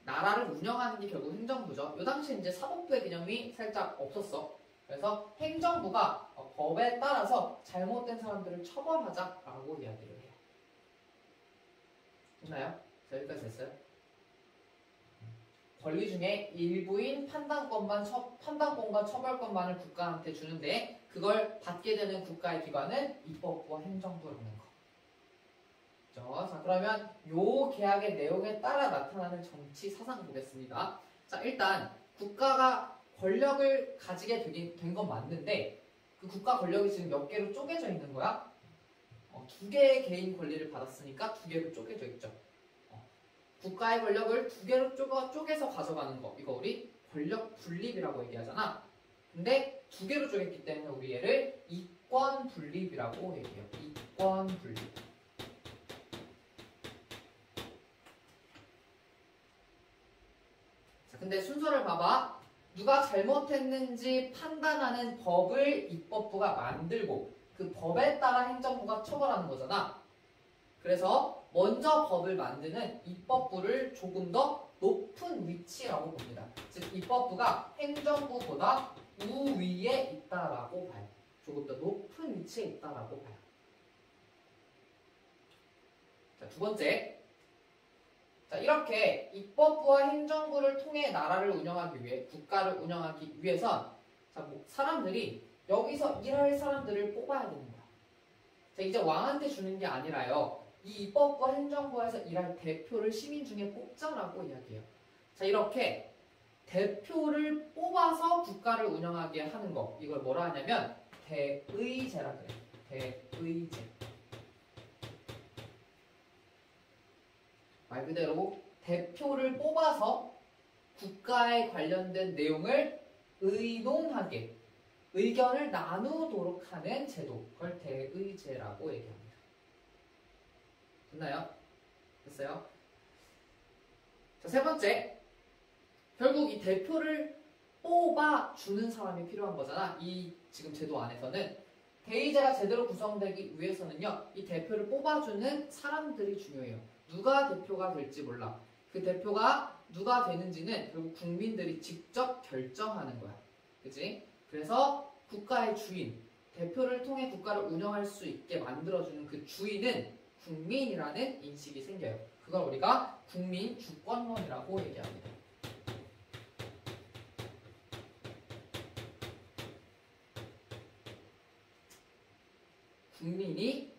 나라를 운영하는 게 결국 행정부죠. 이 당시 이제 사법부의 개념이 살짝 없었어. 그래서 행정부가 법에 따라서 잘못된 사람들을 처벌하자라고 이야기를 해요. 됐나요? 자, 여기까지 됐어요? 권리 중에 일부인 판단권과 처벌권만을 국가한테 주는데 그걸 받게 되는 국가의 기관은 입법부와 행정부라는 거. 자, 그러면 요 계약의 내용에 따라 나타나는 정치 사상 보겠습니다. 자, 일단 국가가 권력을 가지게 된 건 맞는데 그 국가 권력이 지금 몇 개로 쪼개져 있는 거야? 두 개의 개인 권리를 받았으니까 두 개로 쪼개져 있죠. 국가의 권력을 두 개로 쪼개서 가져가는 거, 이거 우리 권력 분립이라고 얘기하잖아. 근데 두 개로 쪼갰기 때문에 우리 얘를 이권 분립이라고 얘기해요. 이권 분립. 자, 근데 순서를 봐봐. 누가 잘못했는지 판단하는 법을 입법부가 만들고 그 법에 따라 행정부가 처벌하는 거잖아. 그래서 먼저 법을 만드는 입법부를 조금 더 높은 위치라고 봅니다. 즉 입법부가 행정부보다 우위에 있다라고 봐요. 조금 더 높은 위치에 있다라고 봐요. 자, 두 번째. 자, 이렇게 입법부와 행정부를 통해 나라를 운영하기 위해, 국가를 운영하기 위해선 자, 사람들이 여기서 일할 사람들을 뽑아야 되는 거야. 자, 이제 왕한테 주는 게 아니라요. 이 입법부와 행정부에서 일할 대표를 시민 중에 뽑자라고 이야기해요. 자, 이렇게 대표를 뽑아서 국가를 운영하게 하는 거. 이걸 뭐라 하냐면 대의제라 그래요. 대의제. 말 그대로 대표를 뽑아서 국가에 관련된 내용을 의논하게, 의견을 나누도록 하는 제도, 그걸 대의제라고 얘기합니다. 됐나요? 됐어요? 자, 세 번째, 결국 이 대표를 뽑아주는 사람이 필요한 거잖아. 이 지금 제도 안에서는 대의제가 제대로 구성되기 위해서는요, 이 대표를 뽑아주는 사람들이 중요해요. 누가 대표가 될지 몰라. 그 대표가 누가 되는지는 결국 국민들이 직접 결정하는 거야. 그치? 그래서 국가의 주인, 대표를 통해 국가를 운영할 수 있게 만들어주는 그 주인은 국민이라는 인식이 생겨요. 그걸 우리가 국민 주권론이라고 얘기합니다. 국민이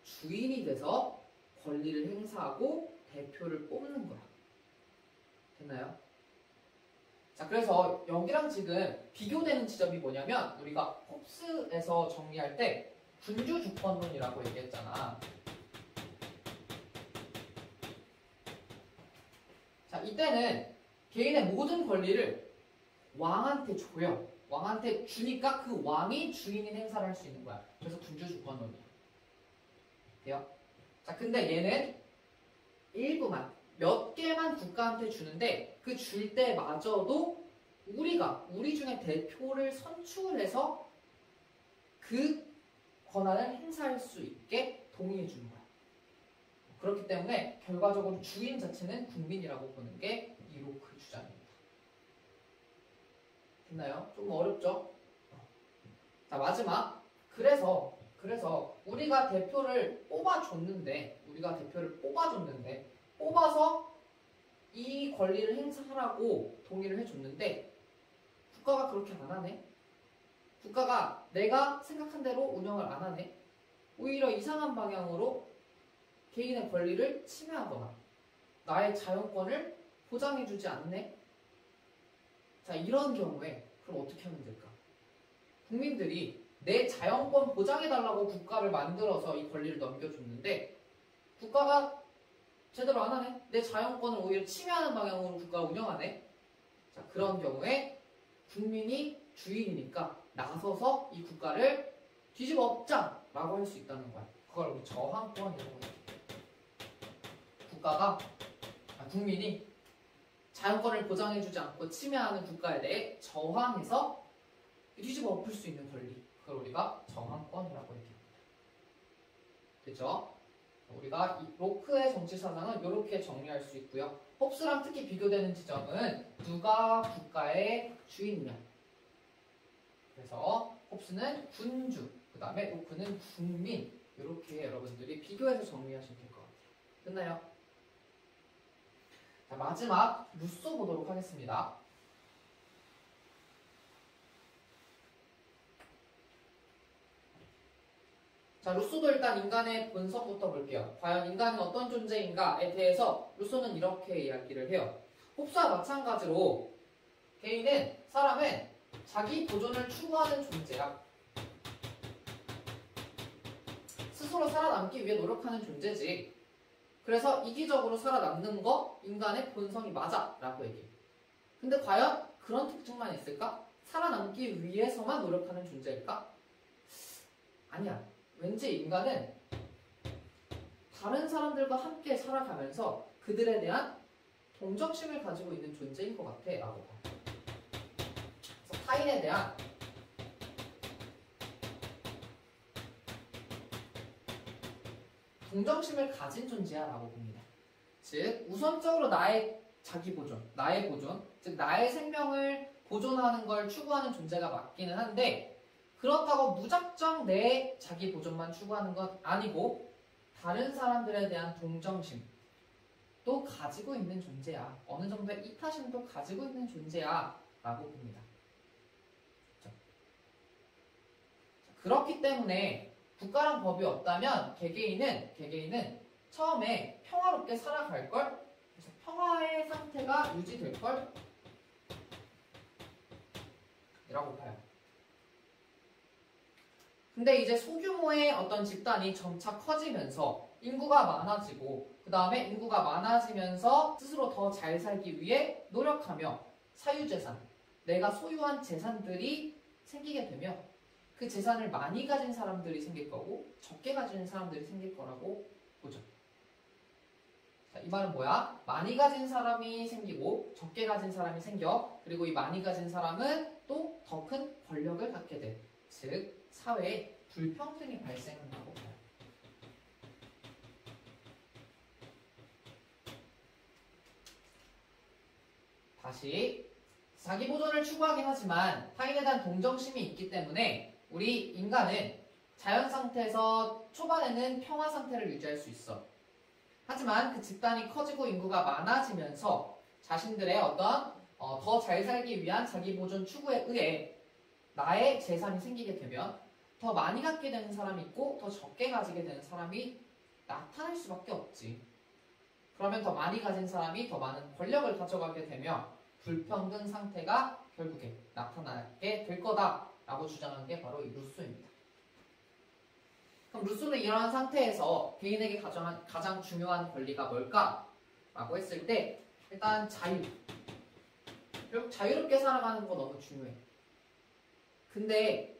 주인이 돼서 권리를 행사하고 대표를 뽑는 거야. 됐나요? 자, 그래서 여기랑 지금 비교되는 지점이 뭐냐면 우리가 홉스에서 정리할 때 군주 주권론이라고 얘기했잖아. 자, 이때는 개인의 모든 권리를 왕한테 줘요. 왕한테 주니까 그 왕이 주인인 행사를 할 수 있는 거야. 그래서 군주 주권론이야. 돼요? 자, 근데 얘는 일부만, 몇 개만 국가한테 주는데 그 줄 때마저도 우리 중에 대표를 선출해서 그 권한을 행사할 수 있게 동의해 주는 거야. 그렇기 때문에 결과적으로 주인 자체는 국민이라고 보는 게 이 로크 주장입니다. 됐나요? 좀 어렵죠? 자, 마지막. 그래서 우리가 대표를 뽑아줬는데 뽑아서 이 권리를 행사하라고 동의를 해줬는데 국가가 그렇게 안 하네? 국가가 내가 생각한 대로 운영을 안 하네? 오히려 이상한 방향으로 개인의 권리를 침해하거나 나의 자유권을 보장해주지 않네? 자, 이런 경우에 그럼 어떻게 하면 될까? 국민들이 내 자유권 보장해달라고 국가를 만들어서 이 권리를 넘겨줬는데 국가가 제대로 안 하네? 내 자유권을 오히려 침해하는 방향으로 국가가 운영하네? 자, 그런 경우에 국민이 주인이니까 나서서 이 국가를 뒤집어 엎자라고 할 수 있다는 거야. 그걸 우리 저항권이라고 해요. 국민이 자유권을 보장해주지 않고 침해하는 국가에 대해 저항해서 뒤집어 엎을 수 있는 권리, 그걸 우리가 저항권이라고 얘기합니다. 됐죠? 우리가 이 로크의 정치 사상은 이렇게 정리할 수 있고요. 홉스랑 특히 비교되는 지점은 누가 국가의 주인이냐. 그래서 홉스는 군주, 그 다음에 로크는 국민, 이렇게 여러분들이 비교해서 정리하시면 될 것 같아요. 끝나요? 자, 마지막 루소 보도록 하겠습니다. 자, 루소도 일단 인간의 본성부터 볼게요. 과연 인간은 어떤 존재인가에 대해서 루소는 이렇게 이야기를 해요. 홉스와 마찬가지로 사람은 자기 보존을 추구하는 존재야. 스스로 살아남기 위해 노력하는 존재지. 그래서 이기적으로 살아남는 거 인간의 본성이 맞아 라고 얘기해요. 근데 과연 그런 특징만 있을까? 살아남기 위해서만 노력하는 존재일까? 아니야. 왠지 인간은 다른 사람들과 함께 살아가면서 그들에 대한 동정심을 가지고 있는 존재인 것 같아 라고 봐요. 그래서 타인에 대한 동정심을 가진 존재야 라고 봅니다. 즉 우선적으로 나의 자기 보존, 나의 보존, 즉 나의 생명을 보존하는 걸 추구하는 존재가 맞기는 한데 그렇다고 무작정 내 자기 보존만 추구하는 건 아니고 다른 사람들에 대한 동정심도 가지고 있는 존재야. 어느 정도의 이타심도 가지고 있는 존재야 라고 봅니다. 그렇죠? 그렇기 때문에 국가랑 법이 없다면 개개인은 처음에 평화롭게 살아갈걸? 그래서 평화의 상태가 유지될걸? 이라고 봐요. 근데 이제 소규모의 어떤 집단이 점차 커지면서 인구가 많아지고 그 다음에 인구가 많아지면서 스스로 더 잘 살기 위해 노력하며 사유재산, 내가 소유한 재산들이 생기게 되면 그 재산을 많이 가진 사람들이 생길 거고 적게 가진 사람들이 생길 거라고 보죠. 자, 이 말은 뭐야? 많이 가진 사람이 생기고 적게 가진 사람이 생겨. 그리고 이 많이 가진 사람은 또 더 큰 권력을 갖게 돼. 즉 사회에 불평등이 발생한다고 봐요. 다시 자기 보존을 추구하긴 하지만 타인에 대한 동정심이 있기 때문에 우리 인간은 자연 상태에서 초반에는 평화 상태를 유지할 수 있어. 하지만 그 집단이 커지고 인구가 많아지면서 자신들의 어떤 더 잘 살기 위한 자기 보존 추구에 의해 나의 재산이 생기게 되면 더 많이 갖게 되는 사람이 있고 더 적게 가지게 되는 사람이 나타날 수밖에 없지. 그러면 더 많이 가진 사람이 더 많은 권력을 가져가게 되며 불평등 상태가 결국에 나타나게 될 거다라고 주장한 게 바로 이 루소입니다. 그럼 루소는 이러한 상태에서 개인에게 가장 중요한 권리가 뭘까라고 했을 때 일단 자유. 결국 자유롭게 살아가는 거 너무 중요해. 근데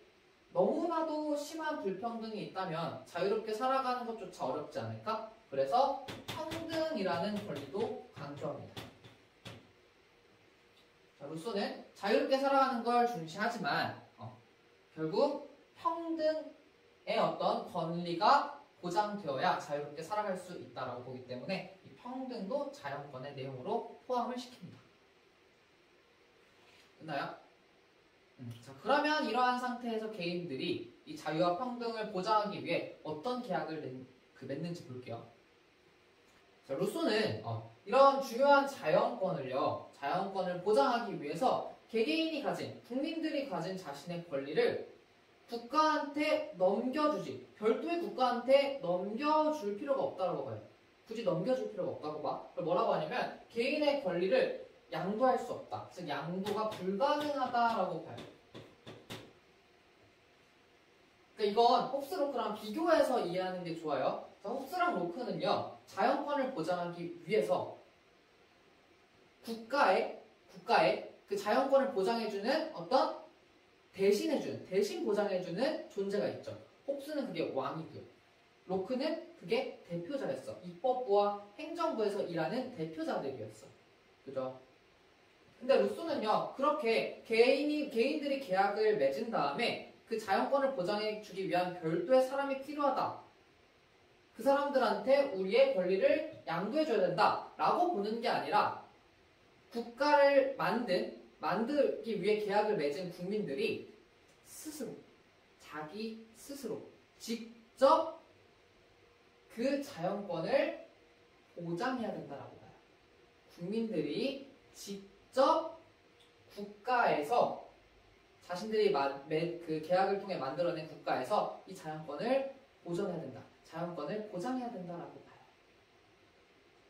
너무나도 심한 불평등이 있다면 자유롭게 살아가는 것조차 어렵지 않을까? 그래서 평등이라는 권리도 강조합니다. 자, 루소는 자유롭게 살아가는 걸 중시하지만 결국 평등의 어떤 권리가 보장되어야 자유롭게 살아갈 수 있다고 보기 때문에 이 평등도 자연권의 내용으로 포함을 시킵니다. 됐나요? 자, 그러면 이러한 상태에서 개인들이 이 자유와 평등을 보장하기 위해 어떤 계약을 맺는지 볼게요. 자, 루소는 이런 중요한 자연권을 보장하기 위해서 개개인이 가진, 국민들이 가진 자신의 권리를 국가한테 넘겨주지, 별도의 국가한테 넘겨줄 필요가 없다고 봐요. 굳이 넘겨줄 필요가 없다고 봐. 그걸 뭐라고 하냐면 개인의 권리를 양도할 수 없다. 즉 양도가 불가능하다라고 봐요. 그러니까 이건 홉스 로크랑 비교해서 이해하는 게 좋아요. 자, 홉스랑 로크는요, 자연권을 보장하기 위해서 국가에 그 자연권을 보장해주는 어떤 대신 보장해주는 존재가 있죠. 홉스는 그게 왕이고요. 로크는 그게 대표자였어. 입법부와 행정부에서 일하는 대표자들이었어. 그죠? 근데 루소는요, 그렇게 개인들이 계약을 맺은 다음에 그 자연권을 보장해주기 위한 별도의 사람이 필요하다. 그 사람들한테 우리의 권리를 양도해줘야 된다. 라고 보는 게 아니라 국가를 만들기 위해 계약을 맺은 국민들이 자기 스스로 직접 그 자연권을 보장해야 된다라고 봐요. 국민들이 직접 국가에서 자신들이 그 계약을 통해 만들어낸 국가에서 이 자연권을 보존해야 된다. 자연권을 보장해야 된다라고 봐요.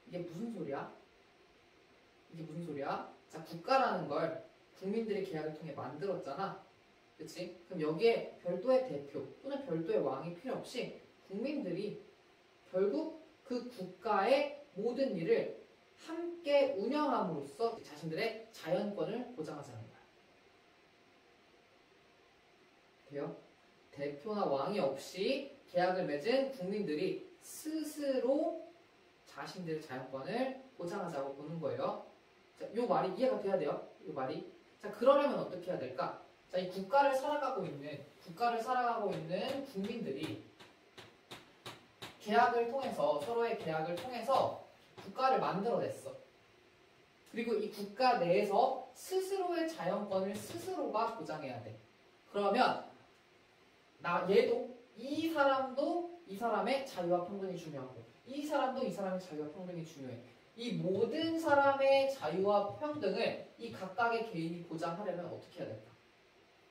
이게 무슨 소리야? 자, 국가라는 걸 국민들이 계약을 통해 만들었잖아. 그치? 그럼 여기에 별도의 대표 또는 별도의 왕이 필요 없이 국민들이 결국 그 국가의 모든 일을 함께 운영함으로써 자신들의 자연권을 보장하자는 거야. 돼요? 대표나 왕이 없이 계약을 맺은 국민들이 스스로 자신들의 자연권을 보장하자고 보는 거예요. 자, 요 말이 이해가 돼야 돼요. 요 말이. 자, 그러려면 어떻게 해야 될까? 자, 이 국가를 살아가고 있는 국민들이 서로의 계약을 통해서 국가를 만들어냈어. 그리고 이 국가 내에서 스스로의 자연권을 스스로가 보장해야 돼. 그러면 이 사람도 이 사람의 자유와 평등이 중요하고 이 사람도 이 사람의 자유와 평등이 중요해. 이 모든 사람의 자유와 평등을 이 각각의 개인이 보장하려면 어떻게 해야 될까?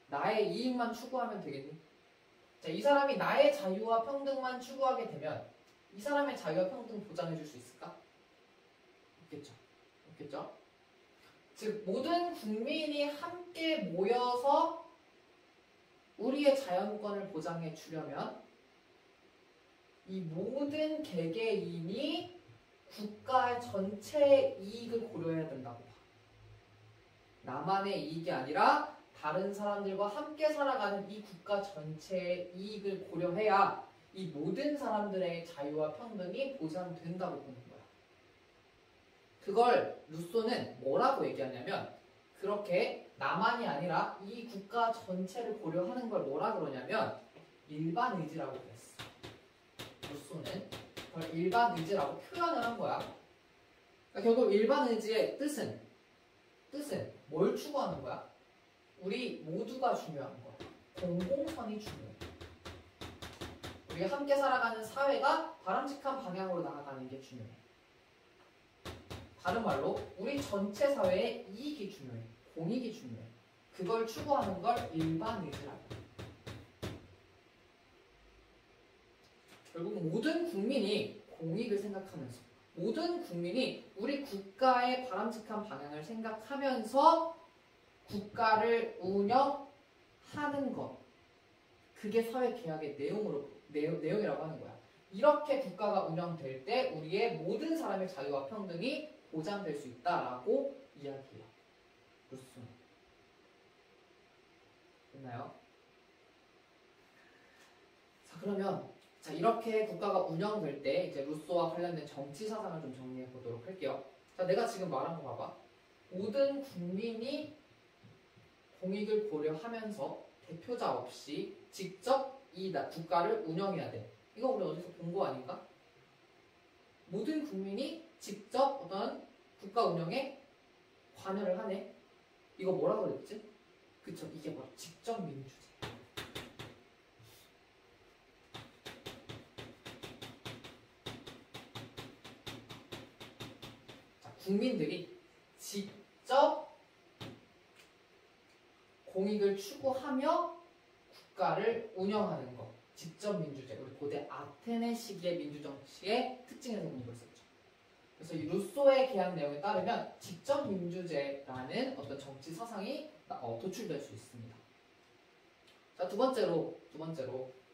나의 이익만 추구하면 되겠니? 자, 이 사람이 나의 자유와 평등만 추구하게 되면 이 사람의 자유와 평등 보장해줄 수 있을까? 없겠죠? 즉 모든 국민이 함께 모여서 우리의 자연권을 보장해 주려면 이 모든 개개인이 국가의 전체 이익을 고려해야 된다고 봐. 나만의 이익이 아니라 다른 사람들과 함께 살아가는 이 국가 전체의 이익을 고려해야 이 모든 사람들의 자유와 평등이 보장된다고 보는 거야. 그걸 루소는 뭐라고 얘기하냐면 그렇게 나만이 아니라 이 국가 전체를 고려하는 걸 뭐라 그러냐면 일반 의지라고 그랬어. 루소는 그걸 일반 의지라고 표현을 한 거야. 그러니까 결국 일반 의지의 뜻은 뭘 추구하는 거야? 우리 모두가 중요한 거야. 공공선이 중요해. 우리가 함께 살아가는 사회가 바람직한 방향으로 나아가는 게 중요해. 다른 말로 우리 전체 사회의 이익이 중요해. 공익이 중요해. 그걸 추구하는 걸 일반 의지라고 해. 결국 모든 국민이 공익을 생각하면서 모든 국민이 우리 국가의 바람직한 방향을 생각하면서 국가를 운영하는 것. 그게 사회계약의 내용이라고 하는 거야. 이렇게 국가가 운영될 때 우리의 모든 사람의 자유와 평등이 보장될 수 있다라고 이야기해요. 루소는. 됐나요? 자, 그러면 이렇게 국가가 운영될 때 이제 루소와 관련된 정치 사상을 좀 정리해 보도록 할게요. 자, 내가 지금 말한 거 봐봐. 모든 국민이 공익을 고려하면서 대표자 없이 직접 이 국가를 운영해야 돼. 이거 우리 어디서 본 거 아닌가? 모든 국민이 직접 어떤 국가 운영에 관여를 하네. 이거 뭐라고 그랬지? 그쵸, 이게 바로 직접 민주제. 자, 국민들이 직접 공익을 추구하며 국가를 운영하는 것. 직접 민주제. 우리 고대 아테네 시기의 민주정치의 특징을 정리하고 있었죠. 그래서 이 루소의 계약 내용에 따르면 직접 민주제라는 어떤 정치 사상이 도출될 수 있습니다. 자, 두 번째로.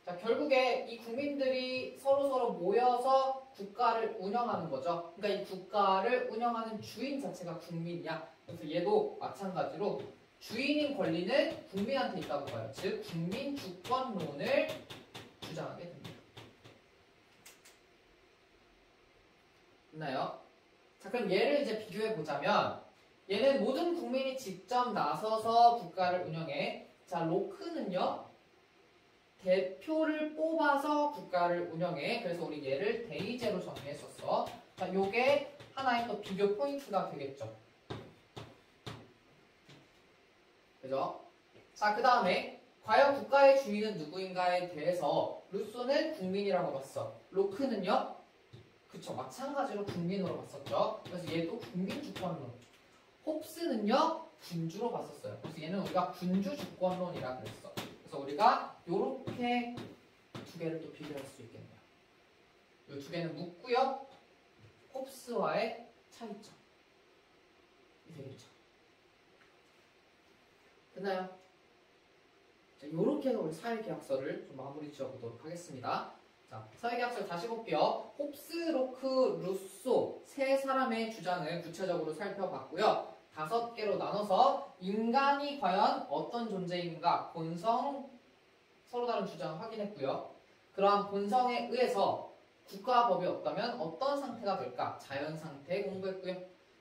자, 결국에 이 국민들이 서로 모여서 국가를 운영하는 거죠. 그러니까 이 국가를 운영하는 주인 자체가 국민이야. 그래서 얘도 마찬가지로 주인인 권리는 국민한테 있다고 봐요. 즉, 국민 주권론을 주장하게 됩니다. 됐나요? 자, 그럼 얘를 이제 비교해 보자면 얘는 모든 국민이 직접 나서서 국가를 운영해. 자, 로크는요 대표를 뽑아서 국가를 운영해. 그래서 우리 얘를 대의제로 정리했었어. 자, 요게 하나의 또 비교 포인트가 되겠죠. 그죠? 자, 그 다음에 과연 국가의 주인은 누구인가에 대해서 루소는 국민이라고 봤어. 로크는요? 그쵸, 마찬가지로 국민으로 봤었죠. 그래서 얘도 국민주권론. 홉스는요? 군주로 봤었어요. 그래서 얘는 우리가 군주주권론이라 그랬어. 그래서 우리가 요렇게 두 개를 또 비교할 수 있겠네요. 이 두 개는 묻고요. 홉스와의 차이점. 되겠죠. 됐나요? 자, 요렇게 해서 우리 사회계약서를 좀 마무리 지어보도록 하겠습니다. 자, 사회계약서 다시 볼게요. 홉스, 로크, 루소 세 사람의 주장을 구체적으로 살펴봤고요. 5개로 나눠서 인간이 과연 어떤 존재인가 본성 서로 다른 주장을 확인했고요. 그러한 본성에 의해서 국가 법이 없다면 어떤 상태가 될까? 자연 상태 공부했고요.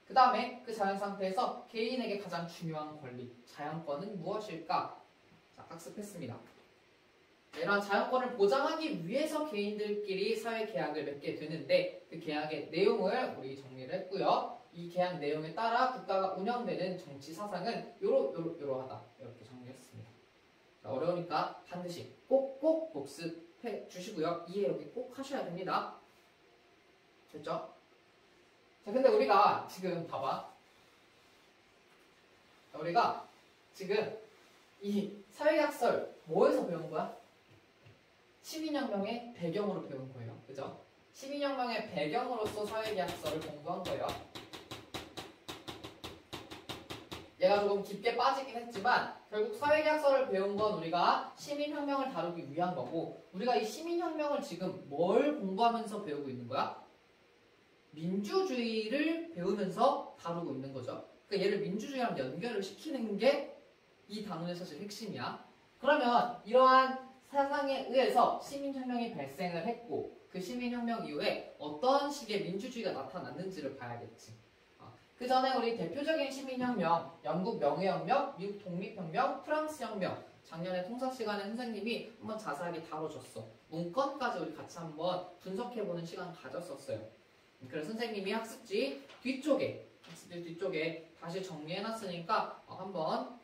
그 다음에 그 자연 상태에서 개인에게 가장 중요한 권리, 자연권은 무엇일까? 자, 학습했습니다. 이러한 자연권을 보장하기 위해서 개인들끼리 사회계약을 맺게 되는데 그 계약의 내용을 우리 정리를 했고요. 이 계약 내용에 따라 국가가 운영되는 정치 사상은 요러하다. 이렇게 정리했습니다. 자, 어려우니까 반드시 꼭꼭 복습해 주시고요. 이해 여기 꼭 하셔야 됩니다. 됐죠? 자, 근데 우리가 지금 봐봐. 자, 우리가 지금 이 사회계약서를 뭐에서 배운 거야? 12혁명의 배경으로 배운 거예요. 그죠? 12혁명의 배경으로서 사회계약서를 공부한 거예요. 얘가 조금 깊게 빠지긴 했지만 결국 사회계약서를 배운 건 우리가 시민혁명을 다루기 위한 거고 우리가 이 시민혁명을 지금 뭘 공부하면서 배우고 있는 거야? 민주주의를 배우면서 다루고 있는 거죠. 그러니까 얘를 민주주의랑 연결을 시키는 게 이 단원의 사실 핵심이야. 그러면 이러한 사상에 의해서 시민혁명이 발생을 했고 그 시민혁명 이후에 어떤 식의 민주주의가 나타났는지를 봐야겠지. 그 전에 우리 대표적인 시민혁명, 영국 명예혁명, 미국 독립혁명, 프랑스 혁명 작년에 통사 시간에 선생님이 한번 자세하게 다뤄줬어. 문건까지 우리 같이 한번 분석해보는 시간 가졌었어요. 그래서 선생님이 학습지 뒤쪽에 다시 정리해놨으니까 한번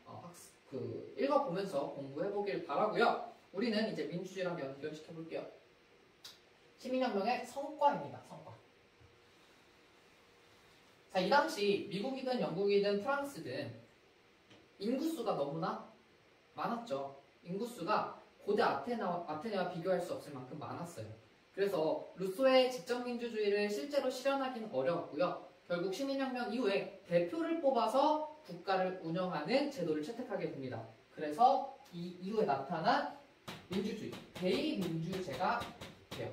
읽어보면서 공부해보길 바라고요. 우리는 이제 민주주의랑 연결시켜볼게요. 시민혁명의 성과입니다. 성과. 자, 이 당시 미국이든 영국이든 프랑스든 인구수가 너무나 많았죠. 인구수가 고대 아테네와 비교할 수 없을 만큼 많았어요. 그래서 루소의 직접민주주의를 실제로 실현하기는 어려웠고요. 결국 시민혁명 이후에 대표를 뽑아서 국가를 운영하는 제도를 채택하게 됩니다. 그래서 이 이후에 나타난 민주주의, 대의민주제가 돼요.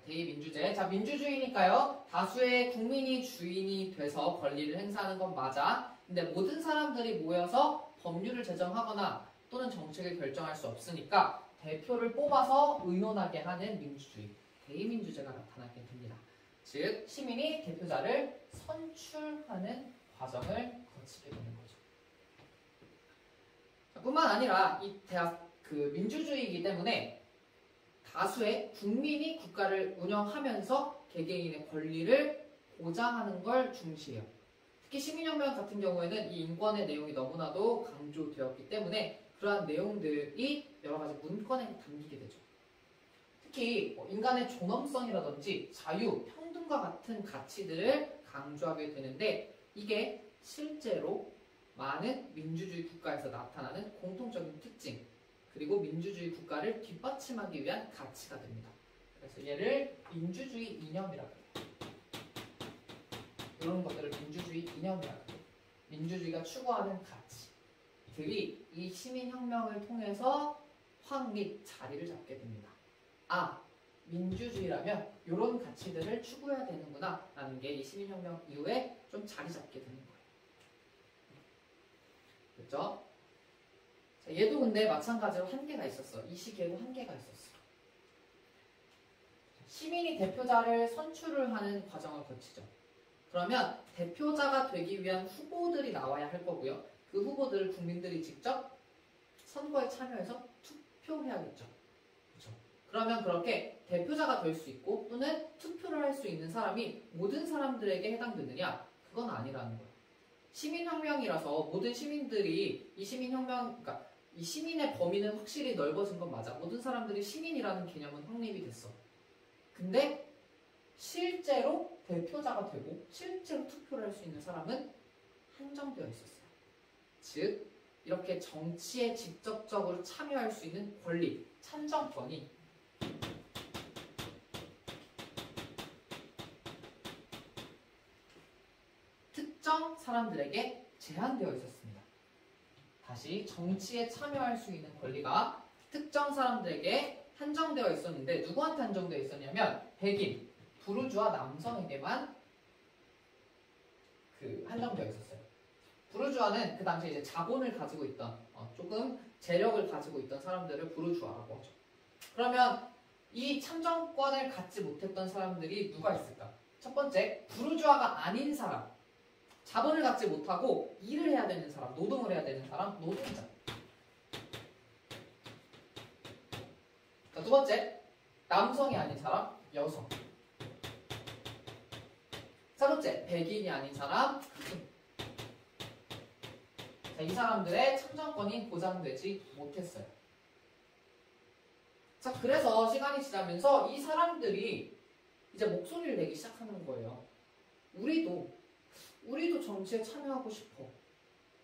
대의민주제. 자, 민주주의니까요. 다수의 국민이 주인이 돼서 권리를 행사하는 건 맞아. 근데 모든 사람들이 모여서 법률을 제정하거나 또는 정책을 결정할 수 없으니까 대표를 뽑아서 의논하게 하는 민주주의, 대의민주제가 나타나게 됩니다. 즉, 시민이 대표자를 선출하는 과정을 거치게 되는 거죠. 자, 뿐만 아니라 이 민주주의이기 때문에 다수의 국민이 국가를 운영하면서 개개인의 권리를 보장하는 걸 중시해요. 특히 시민혁명 같은 경우에는 이 인권의 내용이 너무나도 강조되었기 때문에 그러한 내용들이 여러 가지 문건에 담기게 되죠. 특히 인간의 존엄성이라든지 자유, 평등과 같은 가치들을 강조하게 되는데 이게 실제로 많은 민주주의 국가에서 나타나는 공통적인 특징 그리고 민주주의 국가를 뒷받침하기 위한 가치가 됩니다. 그래서 얘를 민주주의 이념이라고 해요. 이런 것들을 민주주의 이념이라고 해요. 민주주의가 추구하는 가치들이 이 시민혁명을 통해서 확 및 자리를 잡게 됩니다. 아, 민주주의라면 이런 가치들을 추구해야 되는구나 라는 게 이 시민혁명 이후에 좀 자리 잡게 되는 거예요. 그렇죠? 자, 얘도 근데 마찬가지로 한계가 있었어. 이 시기에도 한계가 있었어. 시민이 대표자를 선출을 하는 과정을 거치죠. 그러면 대표자가 되기 위한 후보들이 나와야 할 거고요. 그 후보들을 국민들이 직접 선거에 참여해서 투표해야겠죠. 그렇죠? 그러면 그렇게 대표자가 될 수 있고 또는 투표를 할 수 있는 사람이 모든 사람들에게 해당되느냐? 그건 아니라는 거예요. 시민혁명이라서 모든 시민들이 그러니까 이 시민의 범위는 확실히 넓어진 건 맞아. 모든 사람들이 시민이라는 개념은 확립이 됐어. 근데 실제로 대표자가 되고 실제로 투표를 할 수 있는 사람은 한정되어 있었어요. 즉 이렇게 정치에 직접적으로 참여할 수 있는 권리, 참정권이 특정 사람들에게 제한되어 있었습니다. 다시 정치에 참여할 수 있는 권리가 특정 사람들에게 한정되어 있었는데 누구한테 한정되어 있었냐면 백인, 부르주아 남성에게만 한정되어 있었어요. 부르주아는 그 당시에 이제 자본을 가지고 있던 조금 재력을 가지고 있던 사람들을 부르주아라고 하죠. 그러면 이 참정권을 갖지 못했던 사람들이 누가 있을까? 첫 번째, 부르주아가 아닌 사람, 자본을 갖지 못하고 일을 해야 되는 사람, 노동을 해야 되는 사람, 노동자. 자, 두 번째, 남성이 아닌 사람, 여성. 세 번째, 백인이 아닌 사람, 흑인. 자, 이 사람들의 참정권이 보장되지 못했어요. 자, 그래서 시간이 지나면서 이 사람들이 이제 목소리를 내기 시작하는 거예요. 우리도 정치에 참여하고 싶어.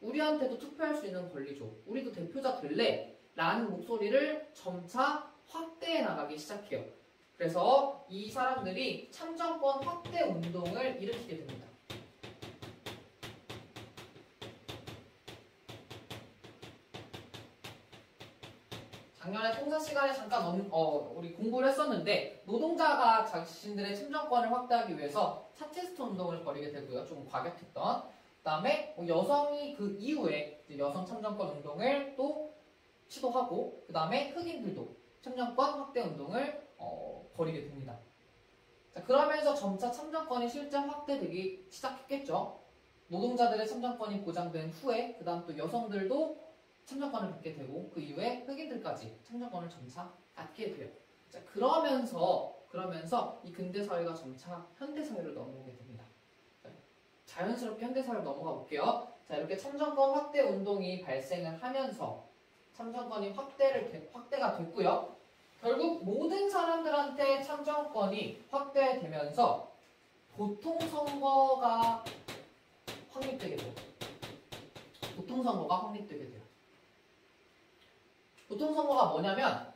우리한테도 투표할 수 있는 권리 줘. 우리도 대표자 될래? 라는 목소리를 점차 확대해 나가기 시작해요. 그래서 이 사람들이 참정권 확대 운동을 일으키게 됩니다. 작년에 통사 시간에 잠깐 우리 공부를 했었는데 노동자가 자신들의 참정권을 확대하기 위해서 차체스트 운동을 벌이게 되고요. 조금 과격했던. 그 다음에 여성이 그 이후에 여성 참정권 운동을 또 시도하고 그 다음에 흑인들도 참정권 확대 운동을 벌이게 됩니다. 자, 그러면서 점차 참정권이 실제 확대되기 시작했겠죠. 노동자들의 참정권이 보장된 후에 그 다음 또 여성들도 참정권을 갖게 되고 그 이후에 흑인들까지 참정권을 점차 갖게 돼요. 자, 그러면서 이 근대사회가 점차 현대사회로 넘어오게 됩니다. 자, 자연스럽게 현대사회로 넘어가 볼게요. 자, 이렇게 참정권 확대 운동이 발생을 하면서 참정권이 확대가 됐고요. 결국 모든 사람들한테 참정권이 확대되면서 보통선거가 확립되게 돼요. 보통선거가 확립되게 돼요. 보통선거가 뭐냐면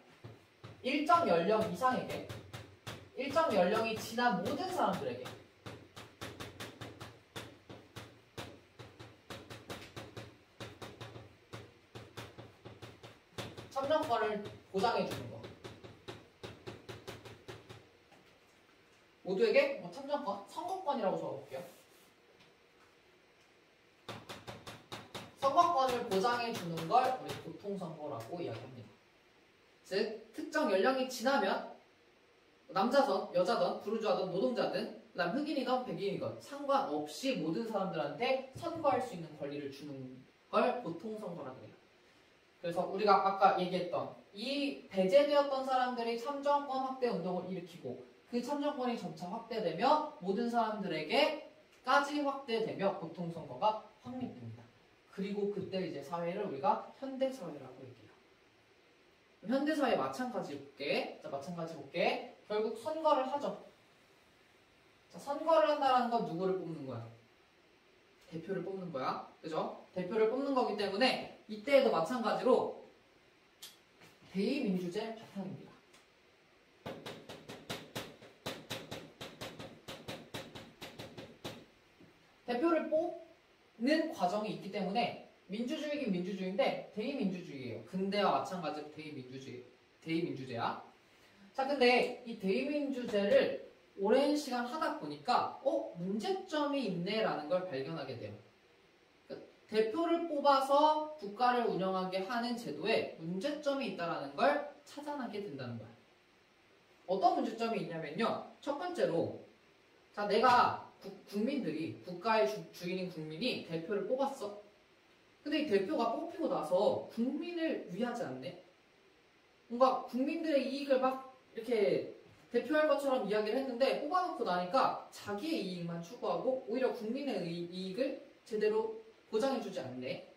일정 연령 이상에게 일정 연령이 지난 모든 사람들에게 참정권을 보장해주는 거. 모두에게 참정권, 선거권이라고 적어볼게요. 선거권을 보장해주는 걸 우리 보통선거라고 이야기합니다. 즉, 특정 연령이 지나면 남자든 여자든 부르주아든 노동자든 그 다음 흑인이든 백인이든 상관없이 모든 사람들한테 선거할 수 있는 권리를 주는 걸 보통선거라고 해요. 그래서 우리가 아까 얘기했던 이 배제되었던 사람들이 참정권 확대 운동을 일으키고 그 참정권이 점차 확대되며 모든 사람들에게까지 확대되며 보통선거가 확립됩니다. 그리고 그때 이제 사회를 우리가 현대사회라고 얘기해요. 현대사회 마찬가지 볼게. 자, 마찬가지 볼게. 결국 선거를 하죠. 자, 선거를 한다는 건 누구를 뽑는 거야? 대표를 뽑는 거야. 그죠? 대표를 뽑는 거기 때문에 이때에도 마찬가지로 대의민주제 바탕입니다. 대표를 뽑는 과정이 있기 때문에 민주주의긴 민주주의인데 대의민주주의예요. 근대와 마찬가지로 대의민주제야. 자, 근데 이 대의민주제를 오랜 시간 하다 보니까 문제점이 있네라는 걸 발견하게 돼요. 그러니까 대표를 뽑아서 국가를 운영하게 하는 제도에 문제점이 있다는 걸 찾아내게 된다는 거예요. 어떤 문제점이 있냐면요. 첫 번째로 자, 내가 국민들이 국가의 주인인 국민이 대표를 뽑았어. 근데 이 대표가 뽑히고 나서 국민을 위하지 않네. 뭔가 국민들의 이익을 막 이렇게 대표할 것처럼 이야기를 했는데 뽑아놓고 나니까 자기의 이익만 추구하고 오히려 국민의 이익을 제대로 보장해주지 않네.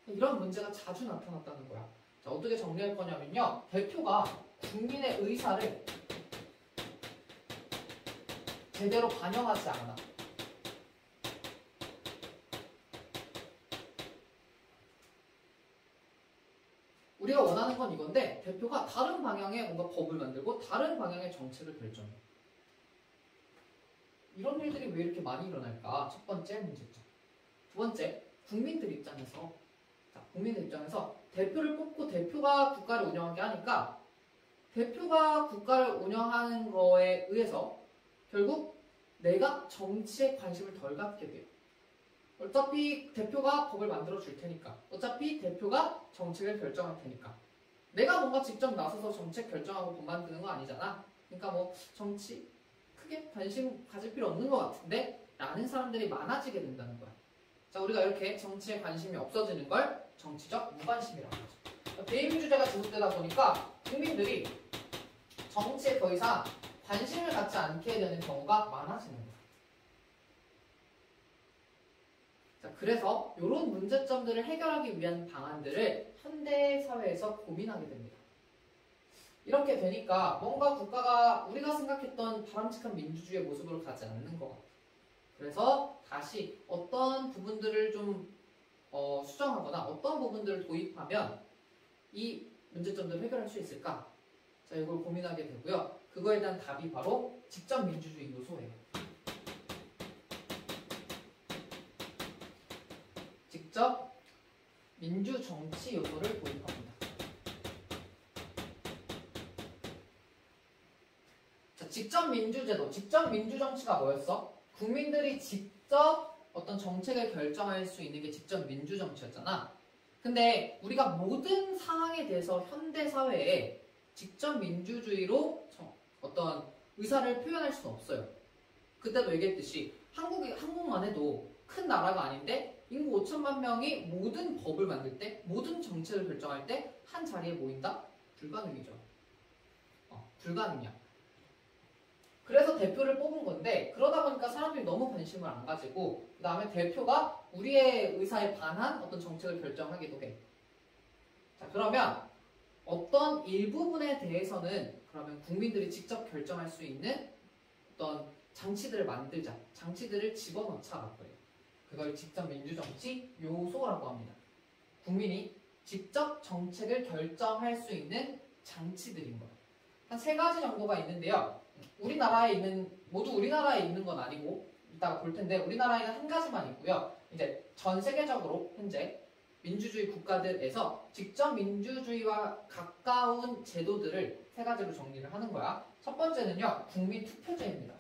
이런 문제가 자주 나타났다는 거야. 자, 어떻게 정리할 거냐면요. 대표가 국민의 의사를 제대로 반영하지 않아. 우리가 원하는 건 이건데 대표가 다른 방향의 뭔가 법을 만들고 다른 방향의 정책을 결정해. 이런 일들이 왜 이렇게 많이 일어날까? 첫 번째 문제점. 두 번째, 국민들 입장에서 대표를 뽑고 대표가 국가를 운영하게 하니까 대표가 국가를 운영하는 거에 의해서 결국 내가 정치에 관심을 덜 갖게 돼요. 어차피 대표가 법을 만들어 줄 테니까. 어차피 대표가 정책을 결정할 테니까. 내가 뭔가 직접 나서서 정책 결정하고 법 만드는 거 아니잖아. 그러니까 뭐 정치 크게 관심 가질 필요 없는 것 같은데? 라는 사람들이 많아지게 된다는 거야. 자, 우리가 이렇게 정치에 관심이 없어지는 걸 정치적 무관심이라고 하죠. 대의민주제가 지속되다 보니까 국민들이 정치에 더 이상 관심을 갖지 않게 되는 경우가 많아지는 거야. 자, 그래서 이런 문제점들을 해결하기 위한 방안들을 현대사회에서 고민하게 됩니다. 이렇게 되니까 뭔가 국가가 우리가 생각했던 바람직한 민주주의의 모습으로 가지 않는 것 같아요. 그래서 다시 어떤 부분들을 좀 수정하거나 어떤 부분들을 도입하면 이 문제점들을 해결할 수 있을까? 자, 이걸 고민하게 되고요. 그거에 대한 답이 바로 직접 민주주의 요소예요. 직접 민주 정치 요소를 도입합니다. 자, 직접 민주제도, 직접 민주정치가 뭐였어? 국민들이 직접 어떤 정책을 결정할 수 있는 게 직접 민주정치였잖아. 근데 우리가 모든 상황에 대해서 현대사회에 직접 민주주의로 어떤 의사를 표현할 수는 없어요. 그때도 얘기했듯이 한국만 해도 큰 나라가 아닌데 인구 5천만 명이 모든 법을 만들 때, 모든 정책을 결정할 때 한 자리에 모인다? 불가능이죠. 불가능이야. 그래서 대표를 뽑은 건데 그러다 보니까 사람들이 너무 관심을 안 가지고 그 다음에 대표가 우리의 의사에 반한 어떤 정책을 결정하기도 해. 자, 그러면 어떤 일부분에 대해서는 그러면 국민들이 직접 결정할 수 있는 어떤 장치들을 만들자. 장치들을 집어넣자라고 해요. 그걸 직접 민주정치 요소라고 합니다. 국민이 직접 정책을 결정할 수 있는 장치들인 거예요. 한 3가지 정도가 있는데요. 모두 우리나라에 있는 건 아니고 이따가 볼 텐데 우리나라에는 한 가지만 있고요. 이제 전 세계적으로 현재 민주주의 국가들에서 직접 민주주의와 가까운 제도들을 3가지로 정리를 하는 거야. 첫 번째는요, 국민투표제입니다.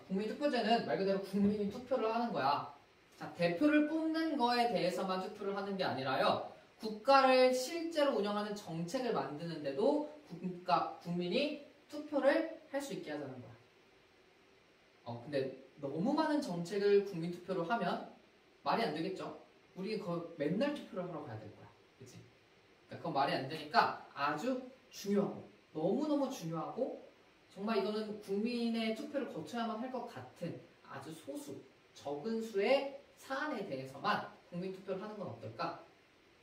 국민투표제는 말 그대로 국민이 투표를 하는 거야. 자, 대표를 뽑는 거에 대해서만 투표를 하는 게 아니라요. 국가를 실제로 운영하는 정책을 만드는데도 국민이 투표를 할 수 있게 하자는 거야. 근데 너무 많은 정책을 국민투표로 하면 말이 안 되겠죠? 우리 그 맨날 투표를 하러 가야 될 거야. 그치? 그러니까 그건 말이 안 되니까 아주 중요하고, 너무너무 중요하고, 정말 이거는 국민의 투표를 거쳐야만 할 것 같은 아주 적은 수의 사안에 대해서만 국민투표를 하는 건 어떨까?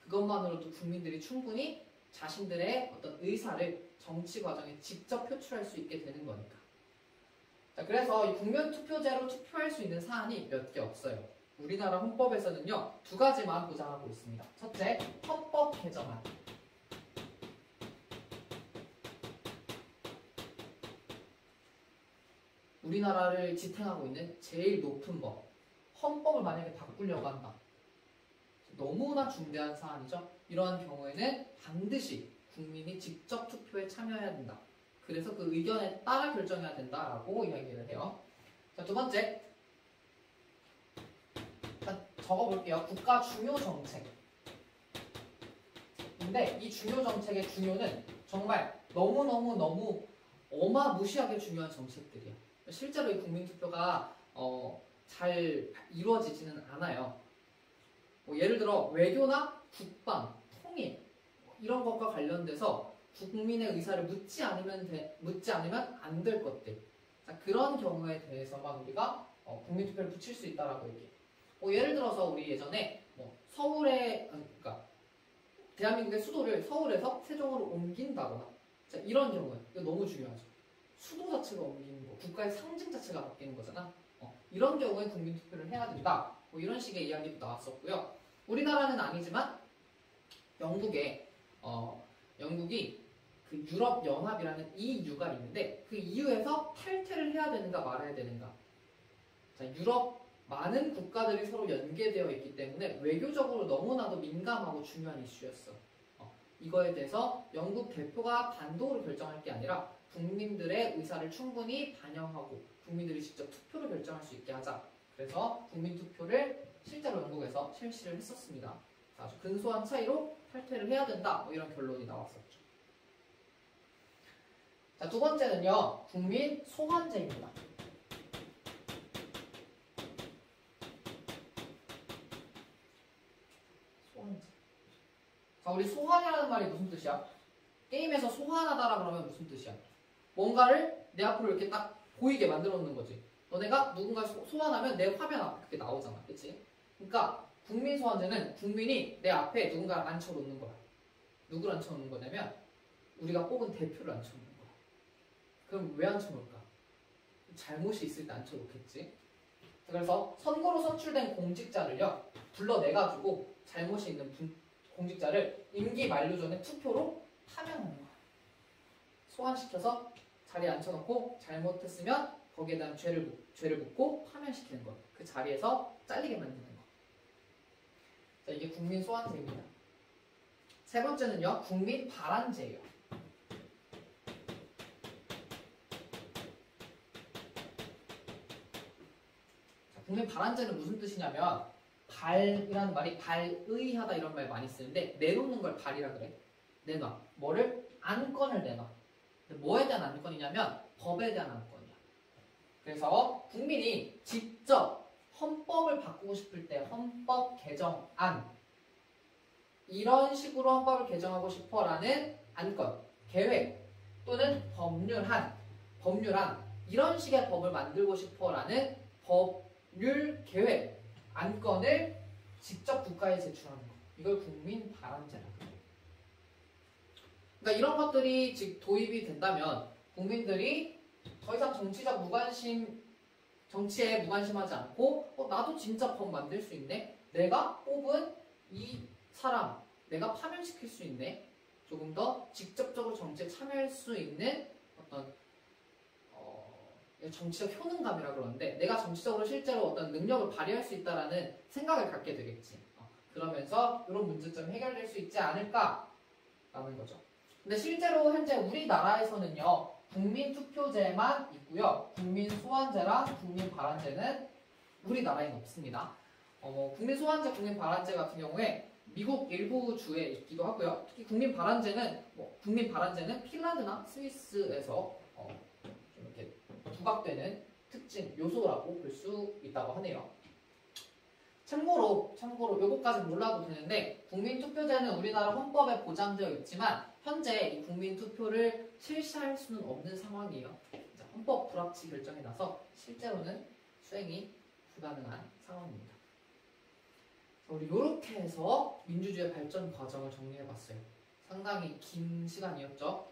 그것만으로도 국민들이 충분히 자신들의 어떤 의사를 정치 과정에 직접 표출할 수 있게 되는 거니까. 자, 그래서 이 국민투표제로 투표할 수 있는 사안이 몇 개 없어요. 우리나라 헌법에서는요, 2가지만 보장하고 있습니다. 첫째, 헌법 개정안. 우리나라를 지탱하고 있는 제일 높은 법, 헌법을 만약에 바꾸려고 한다. 너무나 중대한 사안이죠. 이러한 경우에는 반드시 국민이 직접 투표에 참여해야 된다. 그래서 그 의견에 따라 결정해야 된다라고 이야기를 해요. 자, 2번째. 적어볼게요. 국가 중요 정책. 근데 이 중요 정책의 중요는 정말 너무 어마무시하게 중요한 정책들이야. 실제로 이 국민투표가 잘 이루어지지는 않아요. 예를 들어 외교나 국방, 통일 이런 것과 관련돼서 국민의 의사를 묻지 않으면 안 될 것들. 자, 그런 경우에 대해서만 우리가 국민투표를 붙일 수 있다라고 얘기해. 예를 들어서 우리 예전에 그러니까 대한민국의 수도를 서울에서 세종으로 옮긴다거나, 자, 이런 경우에 이거 너무 중요하죠. 수도 자체가 옮기는 거, 국가의 상징 자체가 바뀌는 거잖아. 이런 경우에 국민투표를 해야 된다. 이런 식의 이야기도 나왔었고요. 우리나라는 아니지만 영국이 그 유럽 연합이라는 EU가 있는데 그 EU에서 탈퇴를 해야 되는가 말아야 되는가. 자, 유럽 많은 국가들이 서로 연계되어 있기 때문에 외교적으로 너무나도 민감하고 중요한 이슈였어. 이거에 대해서 영국 대표가 단독으로 결정할 게 아니라 국민들의 의사를 충분히 반영하고 국민들이 직접 투표를 결정할 수 있게 하자. 그래서 국민투표를 실제로 영국에서 실시를 했었습니다. 아주 근소한 차이로 탈퇴를 해야 된다. 이런 결론이 나왔었죠. 자, 2번째는요. 국민 소환제입니다. 소환제. 자, 우리 소환이라는 말이 무슨 뜻이야? 게임에서 소환하다라 그러면 무슨 뜻이야? 뭔가를 내 앞으로 이렇게 딱 보이게 만들어 놓는 거지. 너네가 누군가 소환하면 내 화면 앞에 그게 나오잖아. 그치? 그러니까 국민 소환제는 국민이 내 앞에 누군가를 앉혀놓는 거야. 누구를 앉혀놓는 거냐면 우리가 뽑은 대표를 앉혀놓는 거야. 그럼 왜 앉혀놓을까? 잘못이 있을 때 앉혀놓겠지. 그래서 선거로 선출된 공직자를요 불러내가지고 잘못이 있는 공직자를 임기 만료 전에 투표로 파면하는 거야. 소환시켜서 자리에 앉혀놓고 잘못했으면 거기에 대한 죄를 묻고 파면시키는 거야. 그 자리에서 잘리게 만드는 거. 자, 이게 국민 소환제입니다. 세 번째는요, 국민 발안제예요. 자, 국민 발안제는 무슨 뜻이냐면 발이라는 말이 발의하다 이런 말 많이 쓰는데 내놓는 걸 발이라 그래. 내놔. 뭐를? 안건을 내놔. 근데 뭐에 대한 안건이냐면 법에 대한 안건이야. 그래서 국민이 직접 헌법을 바꾸고 싶을 때 헌법 개정안 이런 식으로 헌법을 개정하고 싶어라는 안건, 계획 또는 법률안 이런 식의 법을 만들고 싶어라는 법률 계획 안건을 직접 국가에 제출하는 거. 이걸 국민 발안제라고 해요. 그러니까 이런 것들이 즉 도입이 된다면 국민들이 더 이상 정치에 무관심하지 않고 나도 진짜 법 만들 수 있네. 내가 뽑은 이 사람 내가 파면시킬 수 있네. 조금 더 직접적으로 정치에 참여할 수 있는 어떤 정치적 효능감이라 그러는데 내가 정치적으로 실제로 어떤 능력을 발휘할 수 있다라는 생각을 갖게 되겠지. 그러면서 이런 문제점이 해결될 수 있지 않을까라는 거죠. 근데 실제로 현재 우리나라에서는요. 국민투표제만 있고요. 국민소환제랑 국민발안제는 우리나라에는 없습니다. 국민소환제, 국민발안제 같은 경우에 미국 일부 주에 있기도 하고요. 특히 국민발안제는 핀란드나 스위스에서 좀 이렇게 부각되는 특징, 요소라고 볼 수 있다고 하네요. 참고로 요거까지 몰라도 되는데 국민투표제는 우리나라 헌법에 보장되어 있지만 현재 이 국민투표를 실시할 수는 없는 상황이에요. 헌법 불합치 결정이 나서 실제로는 수행이 불가능한 상황입니다. 우리 이렇게 해서 민주주의 발전 과정을 정리해봤어요. 상당히 긴 시간이었죠.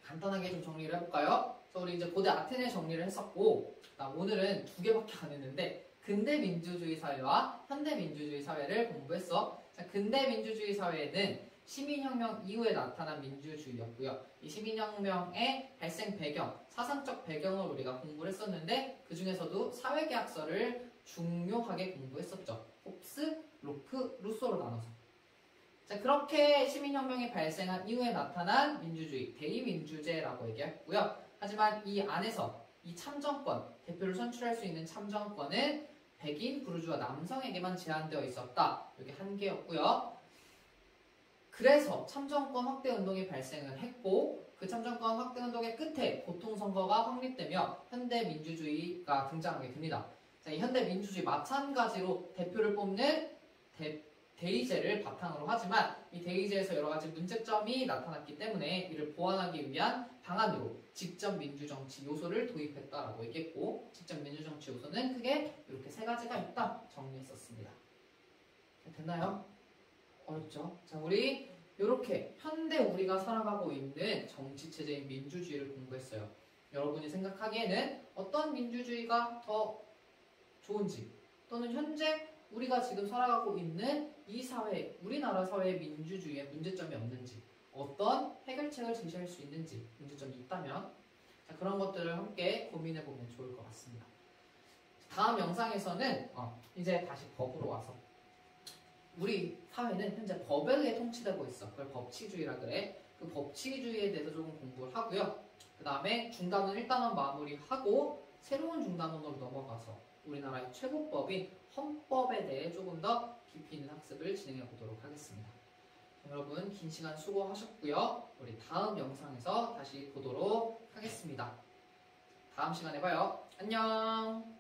간단하게 좀 정리를 해볼까요? 그래서 우리 이제 고대 아테네 정리를 했었고 오늘은 2개밖에 안 했는데 근대 민주주의 사회와 현대 민주주의 사회를 공부했어. 자, 근대 민주주의 사회는 시민혁명 이후에 나타난 민주주의였고요. 이 시민혁명의 발생 배경, 사상적 배경을 우리가 공부를 했었는데 그 중에서도 사회계약서를 중요하게 공부했었죠. 홉스, 로크, 루소로 나눠서. 자, 그렇게 시민혁명이 발생한 이후에 나타난 민주주의, 대의민주제라고 얘기했고요. 하지만 이 안에서 이 참정권, 대표를 선출할 수 있는 참정권은 백인, 부르주아, 남성에게만 제한되어 있었다. 이게 한계였고요. 그래서 참정권 확대 운동이 발생을 했고 그 참정권 확대 운동의 끝에 보통선거가 확립되며 현대 민주주의가 등장하게 됩니다. 자, 이 현대 민주주의 마찬가지로 대표를 뽑는 대의제를 바탕으로 하지만 이 대의제에서 여러 가지 문제점이 나타났기 때문에 이를 보완하기 위한 방안으로 직접 민주정치 요소를 도입했다라고 얘기했고 직접 민주정치 요소는 크게 이렇게 3가지가 있다 정리했었습니다. 됐나요? 어렵죠? 자, 우리 이렇게 현대 우리가 살아가고 있는 정치체제인 민주주의를 공부했어요. 여러분이 생각하기에는 어떤 민주주의가 더 좋은지 또는 현재 우리가 지금 살아가고 있는 이 사회, 우리나라 사회의 민주주의에 문제점이 없는지 어떤 해결책을 제시할 수 있는지 문제점이 있다면 자, 그런 것들을 함께 고민해보면 좋을 것 같습니다. 다음 영상에서는 이제 다시 법으로 와서 우리 사회는 현재 법에 의해 통치되고 있어. 그걸 법치주의라 그래. 그 법치주의에 대해서 조금 공부를 하고요. 그 다음에 중단은 일단은 마무리하고 새로운 중단원으로 넘어가서 우리나라의 최고법인 헌법에 대해 조금 더 깊이 있는 학습을 진행해 보도록 하겠습니다. 여러분 긴 시간 수고하셨고요. 우리 다음 영상에서 다시 보도록 하겠습니다. 다음 시간에 봐요. 안녕.